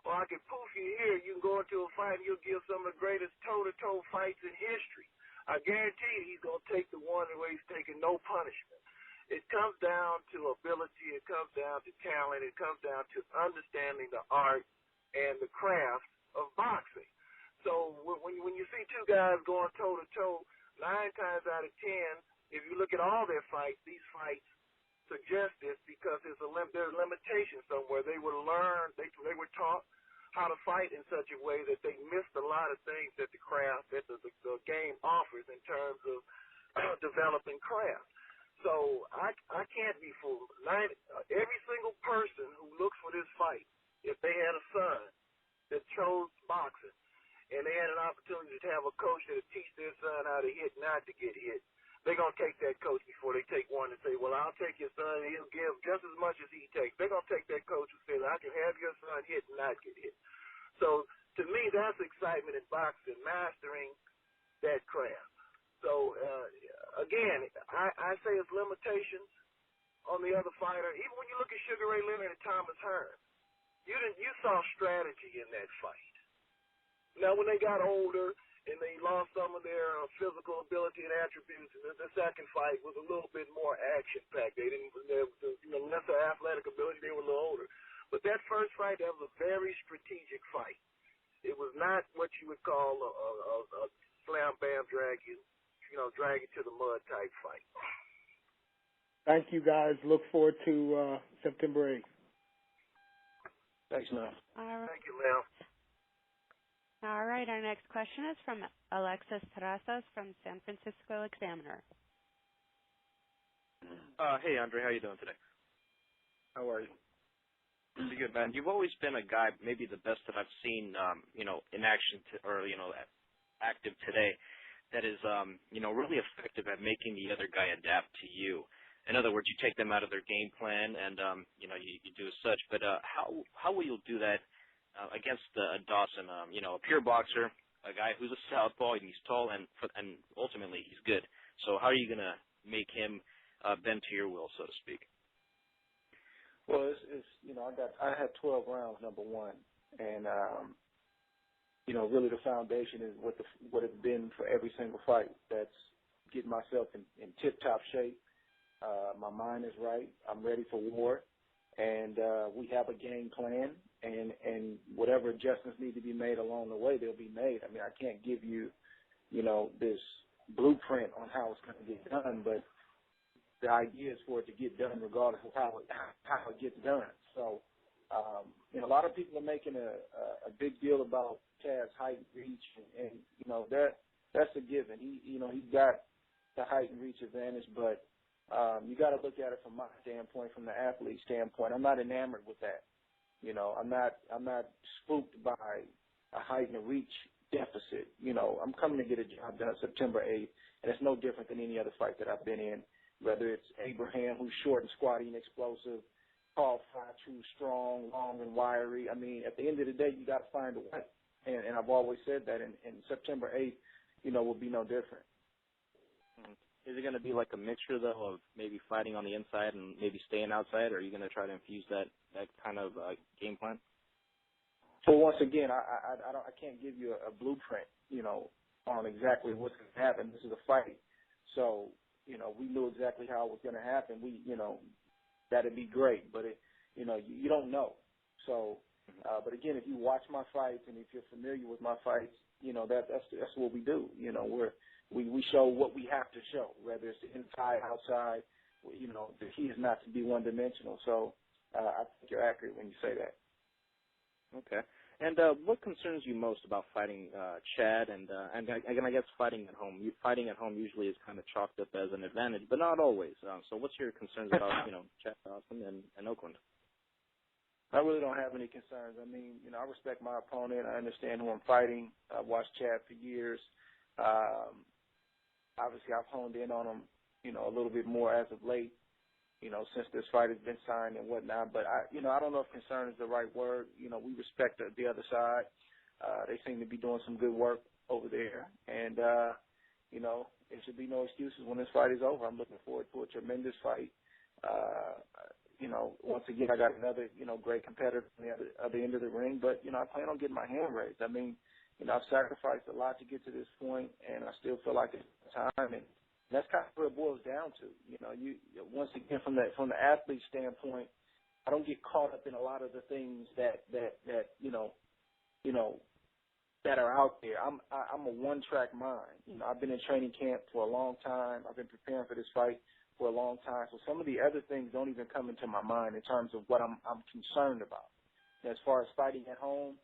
or I could poof you here, you can go into a fight and you'll give some of the greatest toe-to-toe fights in history, I guarantee you he's going to take the one where he's taking no punishment. It comes down to ability. It comes down to talent. It comes down to understanding the art and the craft of boxing. So when you see two guys going toe-to-toe, 9 times out of 10, if you look at all their fights, these fights suggest this because there's a limitation somewhere. They were taught how to fight in such a way that they missed a lot of things that the game offers in terms of developing craft. So I can't be fooled. Every single person who looks for this fight, if they had a son that chose boxing and they had an opportunity to have a coach that would teach their son how to hit, not to get hit, they're going to take that coach before they take one and say, well, I'll take your son and he'll give just as much as he takes. They're going to take that coach who says, I can have your son hit and not get hit. So to me, that's excitement in boxing, mastering that craft. So, again, I say it's limitations on the other fighter. Even when you look at Sugar Ray Leonard and Thomas Hearns, you saw strategy in that fight. Now, when they got older, and they lost some of their physical ability and attributes. And the second fight was a little bit more action-packed. They didn't, lesser athletic ability. They were a little older. But that first fight, that was a very strategic fight. It was not what you would call a slam, bam, drag you to the mud type fight. Thank you, guys. Look forward to September 8th. Thanks, Mel. All right. Thank you, Mel. All right, our next question is from Alexis Terrazas from San Francisco Examiner. Hey, Andre, how you doing today? How are you? Pretty good, man. You've always been a guy, maybe the best that I've seen, in action active today, that is, really effective at making the other guy adapt to you. In other words, you take them out of their game plan, and you do as such. But how will you do that against Dawson? A pure boxer, a guy who's a southpaw, and he's tall, and ultimately he's good. So how are you gonna make him bend to your will, so to speak? Well, I had 12 rounds, number one, and really the foundation is what it's been for every single fight. That's getting myself in tip-top shape. My mind is right. I'm ready for war, and we have a game plan, and whatever adjustments need to be made along the way, they'll be made. I mean, I can't give you, this blueprint on how it's going to get done, but the idea is for it to get done regardless of how it gets done. So, a lot of people are making a big deal about Chad's height and reach, and that's a given. He's got the height and reach advantage, but you got to look at it from my standpoint, from the athlete standpoint. I'm not enamored with that. I'm not spooked by a height and a reach deficit. I'm coming to get a job done September 8th, and it's no different than any other fight that I've been in, whether it's Abraham, who's short and squatty and explosive, Paul Fry, strong, long and wiry. I mean, at the end of the day, you got to find a way. And I've always said that, and September 8th, will be no different. Is it going to be like a mixture, though, of maybe fighting on the inside and maybe staying outside, or are you going to try to infuse that kind of game plan? Well, once again, I can't give you a blueprint, on exactly what's going to happen. This is a fight. So, we knew exactly how it was going to happen. That'd be great, but you don't know. So, but again, if you watch my fights and if you're familiar with my fights, that's what we do. We show what we have to show, whether it's inside, outside. The key is not to be one-dimensional. So I think you're accurate when you say that. Okay. And what concerns you most about fighting Chad? And I guess fighting at home. Fighting at home usually is kind of chalked up as an advantage, but not always. So what's your concerns about Chad Dawson and Oakland? I really don't have any concerns. I mean, I respect my opponent. I understand who I'm fighting. I've watched Chad for years. Obviously, I've honed in on him, a little bit more as of late, since this fight has been signed and whatnot. But I don't know if concern is the right word. We respect the other side. They seem to be doing some good work over there. And, there should be no excuses when this fight is over. I'm looking forward to a tremendous fight. Once again, I got another, great competitor on the other end of the ring. But, I plan on getting my hand raised. I mean, I've sacrificed a lot to get to this point, and I still feel like it's time. And that's kind of what it boils down to. Once again, from the athlete standpoint, I don't get caught up in a lot of the things that are out there. I'm a one-track mind. I've been in training camp for a long time. I've been preparing for this fight for a long time. So some of the other things don't even come into my mind in terms of what I'm concerned about. As far as fighting at home,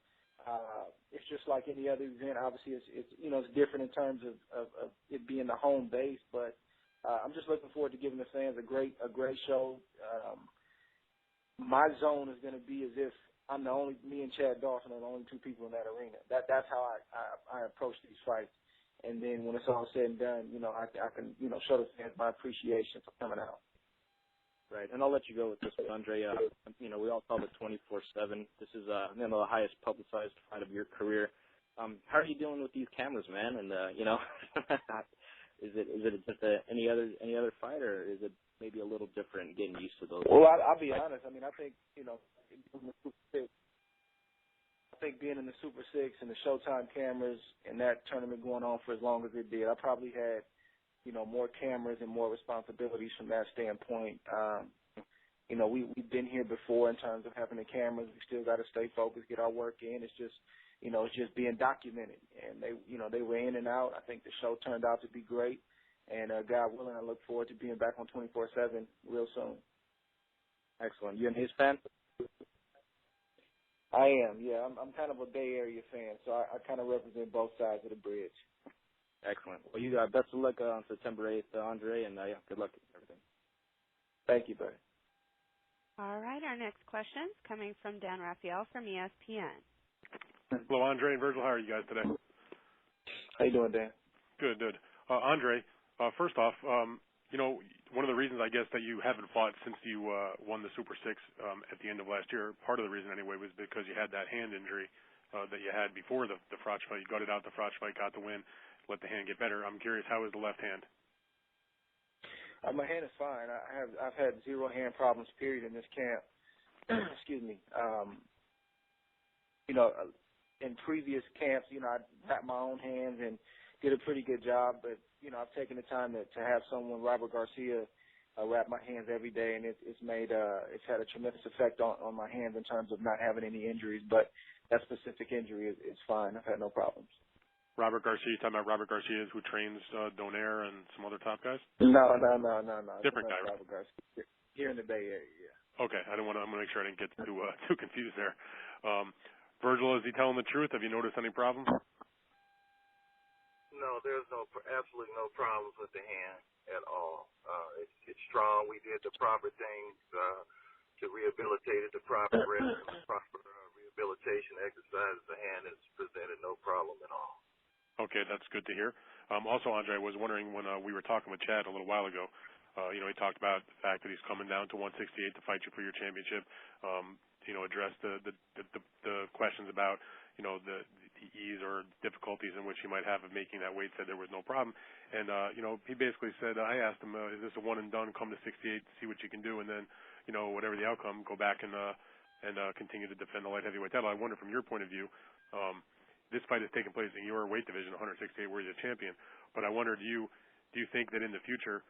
It's just like any other event. Obviously, it's different in terms of it being the home base, but I'm just looking forward to giving the fans a great show. My zone is going to be as if me and Chad Dawson are the only two people in that arena. That's how I approach these fights. And then when it's all said and done, I can show the fans my appreciation for coming out. Right, and I'll let you go with this, Andre. We all call it 24/7. This is the highest publicized fight of your career. How are you dealing with these cameras, man? And is it just any other fight, or is it maybe a little different getting used to those? Well, I'll be honest. I mean, I think being in the Super 6 and the Showtime cameras and that tournament going on for as long as it did, I probably had more cameras and more responsibilities from that standpoint. We've been here before in terms of having the cameras. We still got to stay focused, get our work in. It's just being documented. And they were in and out. I think the show turned out to be great. And God willing, I look forward to being back on 24/7 real soon. Excellent. You and his fan? I am, yeah. I'm kind of a Bay Area fan, so I kind of represent both sides of the bridge. Excellent. Well, you got best of luck on September 8th, Andre, and good luck with everything. Thank you, buddy. All right, our next question is coming from Dan Raphael from ESPN. Hello, Andre and Virgil. How are you guys today? How you doing, Dan? Good. Andre, first off, one of the reasons I guess that you haven't fought since you won the Super 6 at the end of last year, part of the reason anyway, was because you had that hand injury that you had before the Frotch fight. You gutted out the Frotch fight, got the win, let the hand get better. I'm curious, how is the left hand? My hand is fine. I've had zero hand problems, period, in this camp. Excuse me. In previous camps, I wrapped my own hands and did a pretty good job, but I've taken the time to have someone, Robert Garcia, wrap my hands every day, and it's had a tremendous effect on my hands in terms of not having any injuries. But that specific injury is fine. I've had no problems. Robert Garcia, you talking about Robert Garcia, who trains Donaire and some other top guys? No. Different guy, right? Robert Garcia here in the Bay Area. Yeah. Okay, I'm gonna make sure I didn't get too confused there. Virgil, is he telling the truth? Have you noticed any problems? No, there's absolutely no problems with the hand at all. It's strong. We did the proper things to rehabilitate it, the proper rest, the proper rehabilitation exercises. The hand has presented no problem at all. Okay, that's good to hear. Also, Andre, I was wondering when we were talking with Chad a little while ago, he talked about the fact that he's coming down to 168 to fight you for your championship. Address the questions about, the ease or difficulties in which he might have of making that weight, said there was no problem. And, he basically said, I asked him, is this a one and done, come to 68, see what you can do, and then, whatever the outcome, go back and continue to defend the light heavyweight title. I wonder from your point of view, this fight has taken place in your weight division, 168, where you're the champion. But I wonder, do you think that in the future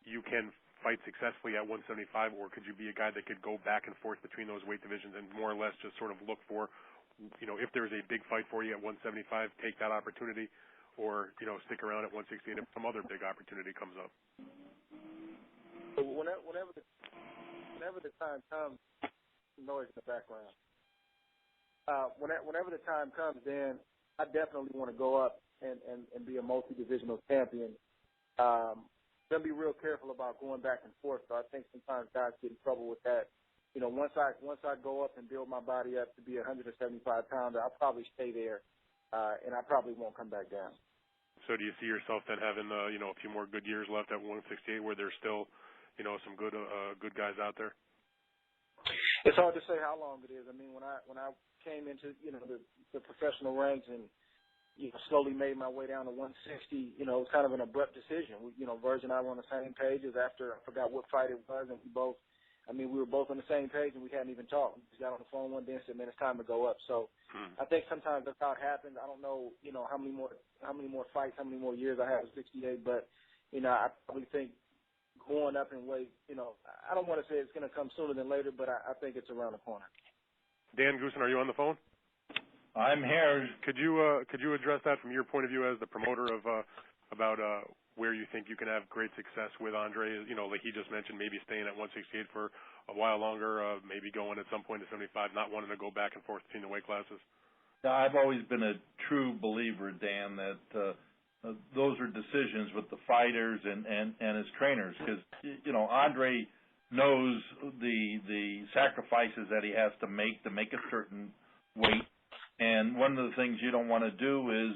you can fight successfully at 175, or could you be a guy that could go back and forth between those weight divisions and more or less just sort of look for, if there's a big fight for you at 175, take that opportunity, or, stick around at 168 if some other big opportunity comes up? Whenever the time comes, noise in the background. Whenever the time comes, then I definitely want to go up and be a multi-divisional champion. Gonna be real careful about going back and forth. So I think sometimes guys get in trouble with that. Once I go up and build my body up to be a 175 pounder, I'll probably stay there, and I probably won't come back down. So do you see yourself then having a few more good years left at 168, where there's still some good guys out there? It's hard to say how long it is. I mean, when I came into the professional ranks and slowly made my way down to 160, it was kind of an abrupt decision. Virg and I were on the same pages after, I forgot what fight it was, and we were both on the same page, and we hadn't even talked. We just got on the phone one day and said, man, it's time to go up. So I think sometimes that's how it happens. I don't know, how many more fights, how many more years I have at 68, but, I probably think going up in weight, I don't want to say it's going to come sooner than later, but I think it's around the corner. Dan Goosen, are you on the phone? I'm here. Could you address that from your point of view as the promoter of about where you think you can have great success with Andre? Like he just mentioned, maybe staying at 168 for a while longer, maybe going at some point to 75, not wanting to go back and forth between the weight classes? I've always been a true believer, Dan, that those are decisions with the fighters and his trainers, because Andre knows the sacrifices that he has to make a certain weight, and one of the things you don't want to do is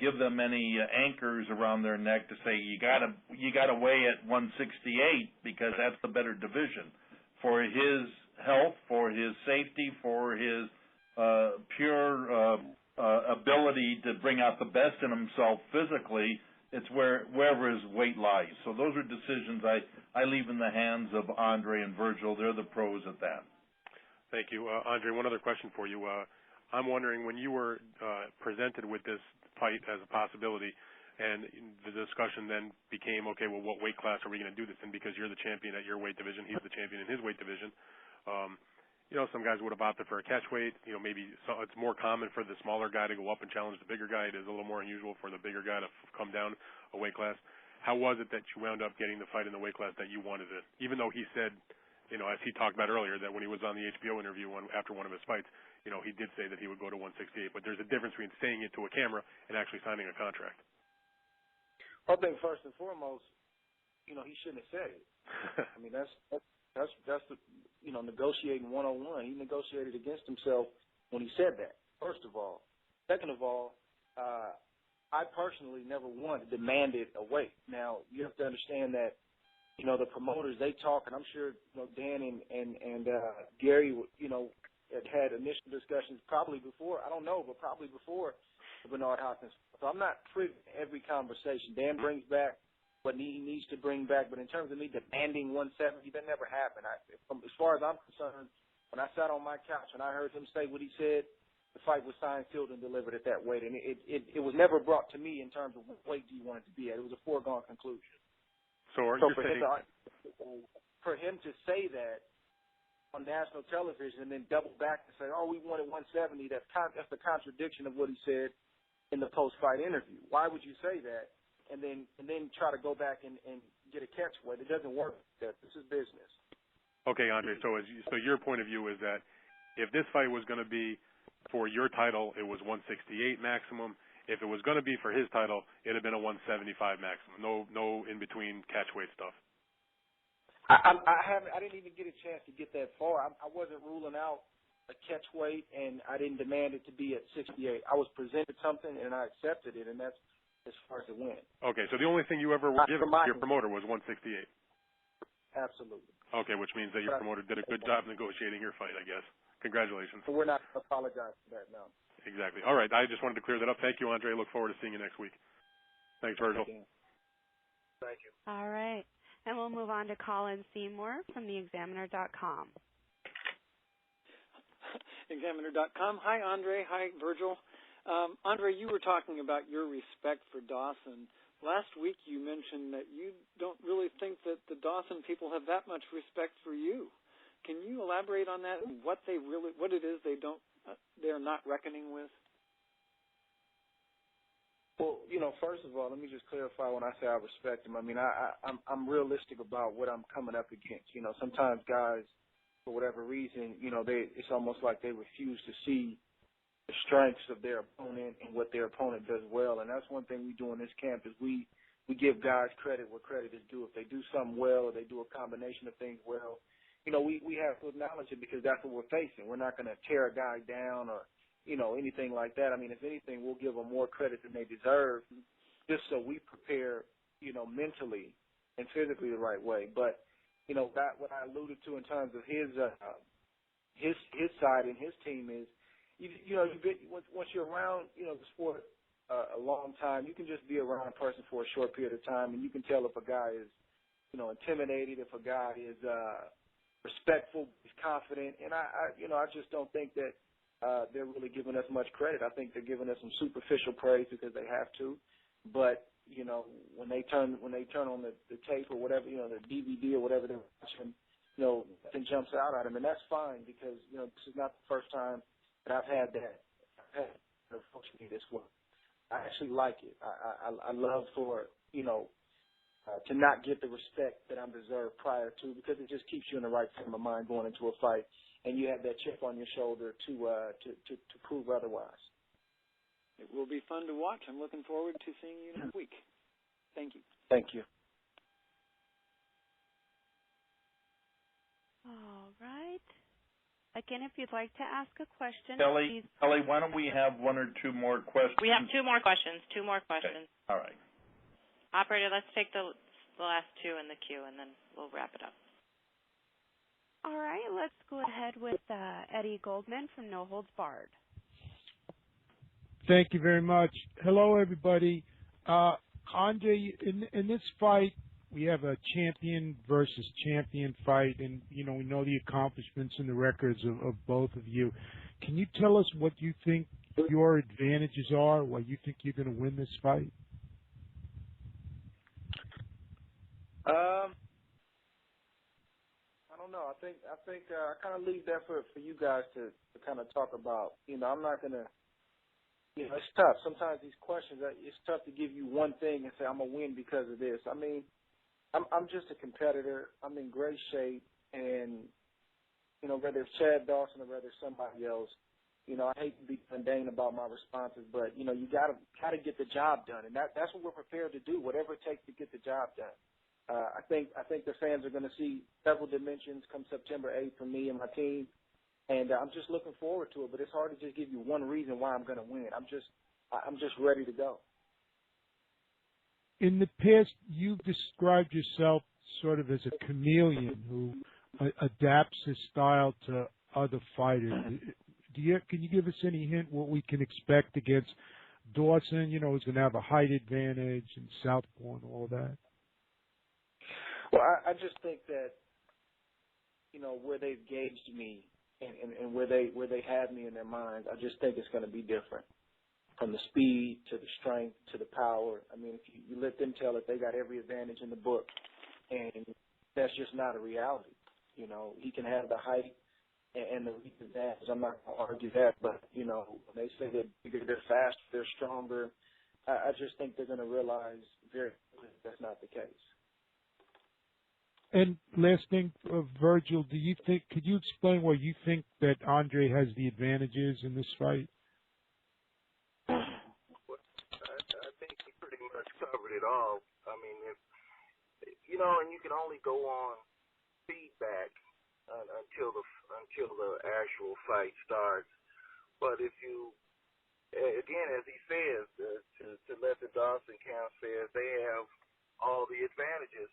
give them any anchors around their neck to say you gotta weigh at 168 because that's the better division. For his health, for his safety, for his pure ability to bring out the best in himself physically, it's wherever his weight lies. So those are decisions I leave in the hands of Andre and Virgil. They're the pros at that. Thank you. Andre, one other question for you. I'm wondering, when you were presented with this fight as a possibility, and the discussion then became, okay, well, what weight class are we going to do this in? Because you're the champion at your weight division, he's the champion in his weight division. Some guys would have opted for a catch weight. Maybe it's more common for the smaller guy to go up and challenge the bigger guy. It is a little more unusual for the bigger guy to come down a weight class. How was it that you wound up getting the fight in the weight class that you wanted it? Even though he said, as he talked about earlier, that when he was on the HBO interview after one of his fights, he did say that he would go to 168. But there's a difference between saying it to a camera and actually signing a contract. I think first and foremost, he shouldn't have said it. I mean, that's the negotiating 101. He negotiated against himself when he said that. First of all, second of all, I personally never once demanded a weight. Now you have to understand that the promoters, they talk, and I'm sure Dan and Gary had initial discussions probably before, I don't know, but probably before Bernard Hopkins. So I'm not privy to every conversation. Dan brings back what he needs to bring back, but in terms of me demanding 170, that never happened. As far as I'm concerned, when I sat on my couch and I heard him say what he said, the fight was signed, sealed, and delivered at that weight, and it was never brought to me in terms of what weight do you want it to be at. It was a foregone conclusion. So for him to say that on national television and then double back and say, "Oh, we wanted 170," that's the contradiction of what he said in the post-fight interview. Why would you say that and then try to go back and get a catch weight? It doesn't work. This is business. Okay, Andre. So your point of view is that if this fight was going to be for your title, it was 168 maximum. If it was going to be for his title, it would have been a 175 maximum. No in between catch weight stuff. I didn't even get a chance to get that far. I wasn't ruling out a catch weight, and I didn't demand it to be at 68. I was presented something, and I accepted it, and that's as far as it went. Okay, so the only thing you ever were given to your promoter was 168. Absolutely. Okay, which means that your promoter did a good job negotiating your fight, I guess. Congratulations. So we're not going to apologize for that, no. Exactly. All right, I just wanted to clear that up. Thank you, Andre. Look forward to seeing you next week. Thanks, Virgil. Thank you. All right. And we'll move on to Colin Seymour from theexaminer.com. Examiner.com. Hi, Andre. Hi, Virgil. Andre, you were talking about your respect for Dawson. Last week you mentioned that you don't really think that the Dawson people have that much respect for you. Can you elaborate on that? What it is they're not reckoning with? Well, first of all, let me just clarify when I say I respect him. I mean, I'm realistic about what I'm coming up against. Sometimes guys, for whatever reason, it's almost like they refuse to see the strengths of their opponent and what their opponent does well. And that's one thing we do in this camp is we give guys credit where credit is due. If they do something well or they do a combination of things well, we have to acknowledge it because that's what we're facing. We're not going to tear a guy down or, anything like that. I mean, if anything, we'll give them more credit than they deserve just so we prepare, mentally and physically the right way. But, that what I alluded to in terms of his side and his team is, once you're around, the sport a long time, you can just be around a person for a short period of time and you can tell if a guy is, intimidated, if a guy is respectful, he's confident, and I just don't think that they're really giving us much credit. I think they're giving us some superficial praise because they have to, but when they turn on the tape or whatever, the DVD or whatever they're watching, nothing jumps out at them, and that's fine because this is not the first time that I've had that. Unfortunately, this way, I actually like it. I love for to not get the respect that I'm deserved prior to, because it just keeps you in the right frame of mind going into a fight, and you have that chip on your shoulder to prove otherwise. It will be fun to watch. I'm looking forward to seeing you next week. Thank you. Thank you. All right. Again, if you'd like to ask a question, Kelly, why don't we have one or two more questions? We have two more questions. Okay. All right. Operator, let's take the last two in the queue, and then we'll wrap it up. All right, let's go ahead with Eddie Goldman from No Holds Barred. Thank you very much. Hello, everybody. Andre, in this fight, we have a champion versus champion fight, and, we know the accomplishments and the records of both of you. Can you tell us what you think your advantages are, why you think you're going to win this fight? I don't know. I think I kind of leave that for you guys to kind of talk about. I'm not going to. It's tough. Sometimes these questions, it's tough to give you one thing and say I'm gonna win because of this. I mean, I'm just a competitor. I'm in great shape, and whether it's Chad Dawson or whether it's somebody else, I hate to be mundane about my responses, but you gotta get the job done, and that's what we're prepared to do, whatever it takes to get the job done. I think the fans are going to see several dimensions come September 8th from me and my team, and I'm just looking forward to it. But it's hard to just give you one reason why I'm going to win. I'm just ready to go. In the past, you've described yourself sort of as a chameleon who adapts his style to other fighters. Can you give us any hint what we can expect against Dawson? He's going to have a height advantage and southpaw and all that. Well, I just think that where they've gauged me and where they have me in their minds, I just think it's going to be different. From the speed to the strength to the power. I mean, if you let them tell it, they got every advantage in the book, and that's just not a reality. He can have the height and the reach advantage. I'm not going to argue that, but when they say they're bigger, they're faster, they're stronger, I just think they're going to realize very quickly that's not the case. And last thing, Virgil, could you explain why you think that Andre has the advantages in this fight? I think he pretty much covered it all. I mean, and you can only go on feedback until the actual fight starts. But if you, again, as he says, to let the Dawson camp says, they have all the advantages.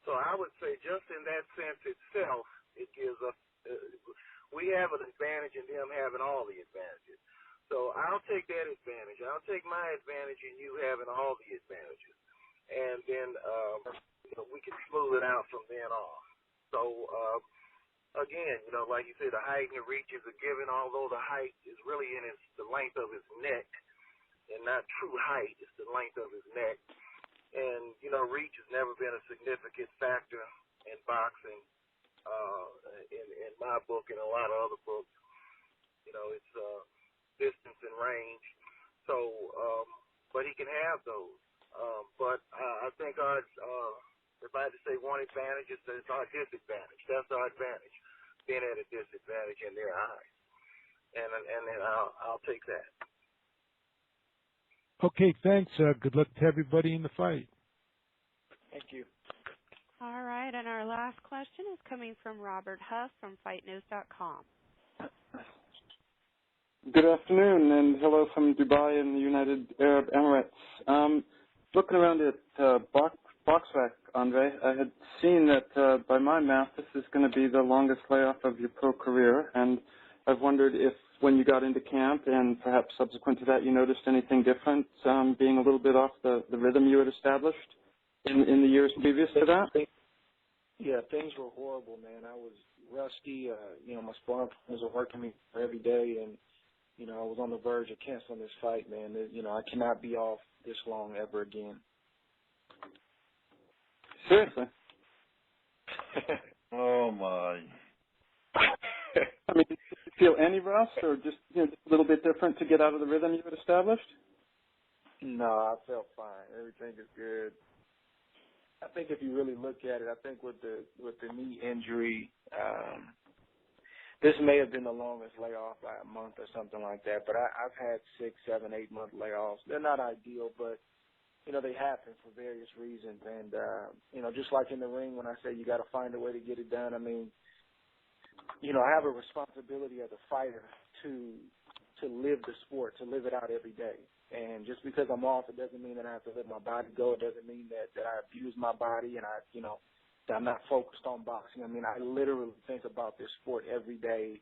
So I would say just in that sense itself, it gives us, we have an advantage in them having all the advantages. So I'll take that advantage. I'll take my advantage in you having all the advantages. And then we can smooth it out from then on. So, again, like you said, the height and the reach is a given, although the height is really in the length of his neck and not true height. It's the length of his neck. And, reach has never been a significant factor in boxing in my book and a lot of other books. It's distance and range. So, but he can have those. But I think if I had to say one advantage, it's our disadvantage. That's our advantage, being at a disadvantage in their eyes. And I'll take that. Okay, thanks. Good luck to everybody in the fight. Thank you. All right, and our last question is coming from Robert Huff from FightNews.com. Good afternoon, and hello from Dubai and the United Arab Emirates. Looking around at BoxRec, Andre, I had seen that by my math, this is going to be the longest layoff of your pro career, and I've wondered if when you got into camp and perhaps subsequent to that you noticed anything different, being a little bit off the rhythm you had established in the years previous to that? Yeah, things were horrible, man. I was rusty. My sparring partners were working me every day, and I was on the verge of canceling this fight, man. I cannot be off this long ever again. Seriously? Oh, my. I mean, did you feel any rust or just a little bit different to get out of the rhythm you had established? No, I felt fine. Everything is good. I think if you really look at it, I think with the knee injury, this may have been the longest layoff by a month or something like that. But I've had 6, 7, 8 month layoffs. They're not ideal, but they happen for various reasons. And just like in the ring, when I say you got to find a way to get it done, I mean, I have a responsibility as a fighter to live the sport, to live it out every day. And just because I'm off, it doesn't mean that I have to let my body go. It doesn't mean that I abuse my body and that I'm not focused on boxing. I mean, I literally think about this sport every day,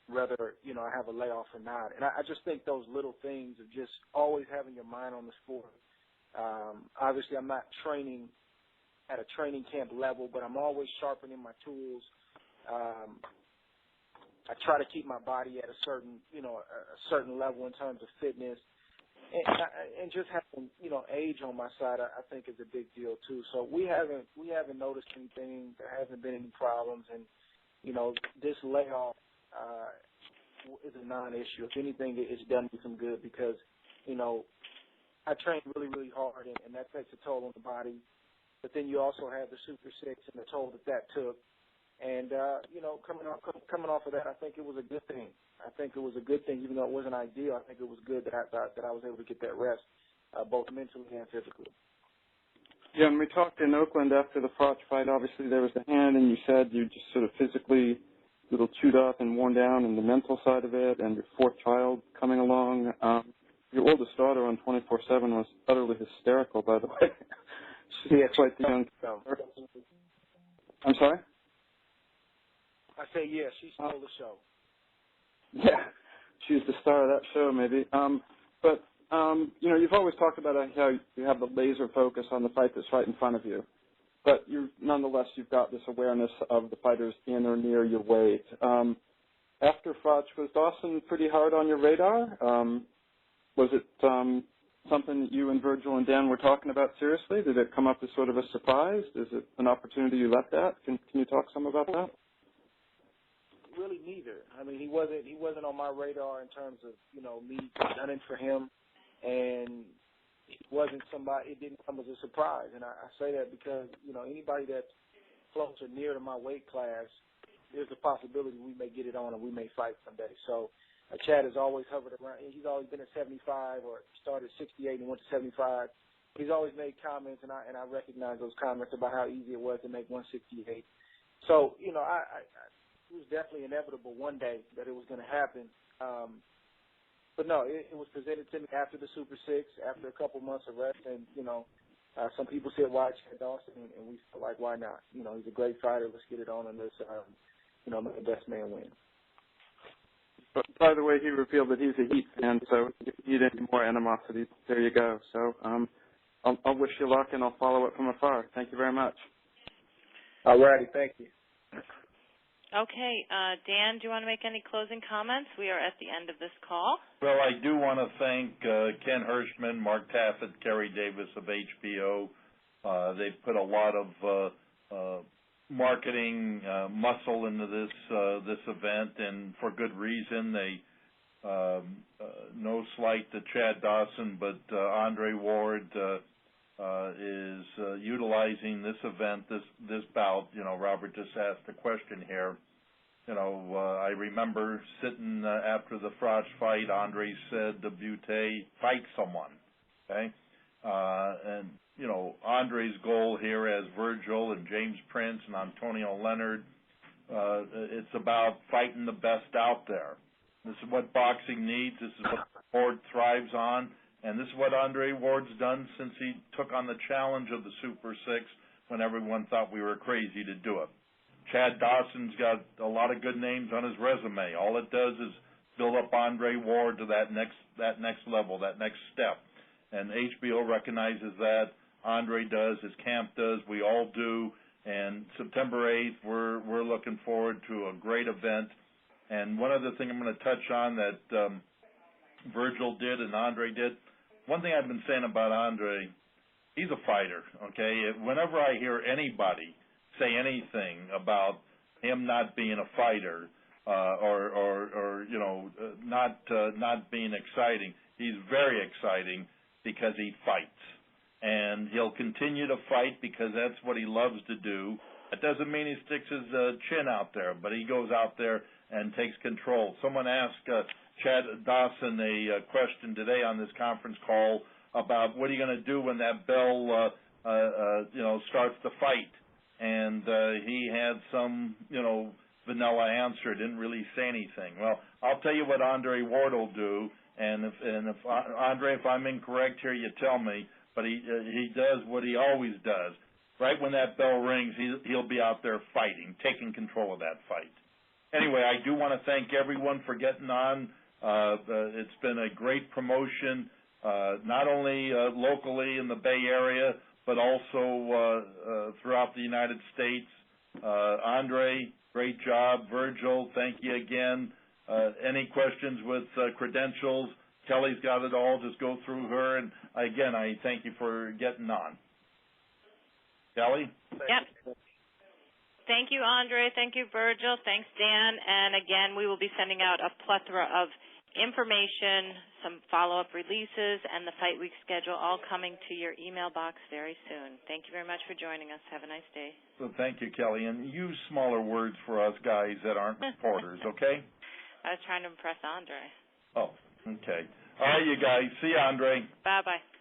whether, I have a layoff or not. And I just think those little things of just always having your mind on the sport. Obviously, I'm not training at a training camp level, but I'm always sharpening my tools. I try to keep my body at a certain level in terms of fitness, and just having age on my side, I think is a big deal too. So we haven't noticed anything. There hasn't been any problems, and this layoff is a non-issue. If anything, it's done me some good because I train really, really hard, and that takes a toll on the body. But then you also have the Super 6 and the toll that took. And, coming off of that, I think it was a good thing. I think it was a good thing, even though it wasn't ideal. I think it was good that I was able to get that rest, both mentally and physically. Yeah, and we talked in Oakland after the Froch fight. Obviously, there was the hand, and you said you just sort of physically a little chewed up and worn down, and the mental side of it, and your fourth child coming along. Your oldest daughter on 24/7 was utterly hysterical, by the way. She's quite the young. I'm sorry? I say, yeah, she stole the show. Yeah, she's the star of that show, maybe. But you've always talked about how you have the laser focus on the fight that's right in front of you. But nonetheless, you've got this awareness of the fighters in or near your weight. After Froch, was Dawson pretty hard on your radar? Was it something that you and Virgil and Dan were talking about seriously? Did it come up as sort of a surprise? Is it an opportunity you left at? Can you talk some about that? Really neither. I mean, he wasn't on my radar in terms of, me gunning for him, and it didn't come as a surprise. And I say that because, anybody that's close or near to my weight class, there's a possibility we may get it on and we may fight someday. So Chad has always hovered around. He's always been at 75 or started at 68 and went to 75. He's always made comments, and I recognize those comments about how easy it was to make 168. So, it was definitely inevitable one day that it was going to happen. But no, it was presented to me after the Super 6, after a couple months of rest, and, some people said, why Chad Dawson, and we felt like, why not? He's a great fighter. Let's get it on and let's, let the best man win. But by the way, he revealed that he's a Heat fan, so if you need any more animosity, there you go. So I'll wish you luck, and I'll follow it from afar. Thank you very much. All righty, thank you. Okay, Dan, do you want to make any closing comments? We are at the end of this call. Well, I do want to thank Ken Hirschman, Mark Taffet, Kerry Davis of HBO. They've put a lot of marketing muscle into this event, and for good reason. They no slight to Chad Dawson, but Andre Ward is utilizing this event, this bout. Robert just asked a question here. I remember sitting after the Froch fight. Andre said to Butte, fight someone. Okay, and Andre's goal here, as Virgil and James Prince and Antonio Leonard, it's about fighting the best out there. This is what boxing needs. This is what the sport thrives on. And this is what Andre Ward's done since he took on the challenge of the Super 6 when everyone thought we were crazy to do it. Chad Dawson's got a lot of good names on his resume. All it does is build up Andre Ward to that next level, that next step. And HBO recognizes that. Andre does, his camp does, we all do. And September 8th, we're looking forward to a great event. And one other thing I'm going to touch on that Virgil did and Andre did. One thing I've been saying about Andre, he's a fighter, okay? Whenever I hear anybody say anything about him not being a fighter or not being exciting, he's very exciting because he fights. and he'll continue to fight because that's what he loves to do. That doesn't mean he sticks his chin out there, but he goes out there and takes control. Someone asked Chad Dawson a question today on this conference call about what are you going to do when that bell starts to fight, and he had some vanilla answer, didn't really say anything. Well, I'll tell you what Andre Ward will do, and if Andre, if I'm incorrect here, you tell me. But he does what he always does. Right when that bell rings, he'll be out there fighting, taking control of that fight. Anyway, I do want to thank everyone for getting on. It's been a great promotion, not only locally in the Bay Area, but also throughout the United States. Andre, great job. Virgil, thank you again. Any questions with credentials? Kelly's got it all. Just go through her. And again, I thank you for getting on. Kelly? Yep. Thank you, Andre. Thank you, Virgil. Thanks, Dan. And again, we will be sending out a plethora of information, some follow-up releases, and the Fight Week schedule all coming to your email box very soon. Thank you very much for joining us. Have a nice day. So thank you, Kelly. And use smaller words for us guys that aren't reporters, okay? I was trying to impress Andre. Oh, okay. All right, you guys. See you, Andre. Bye-bye.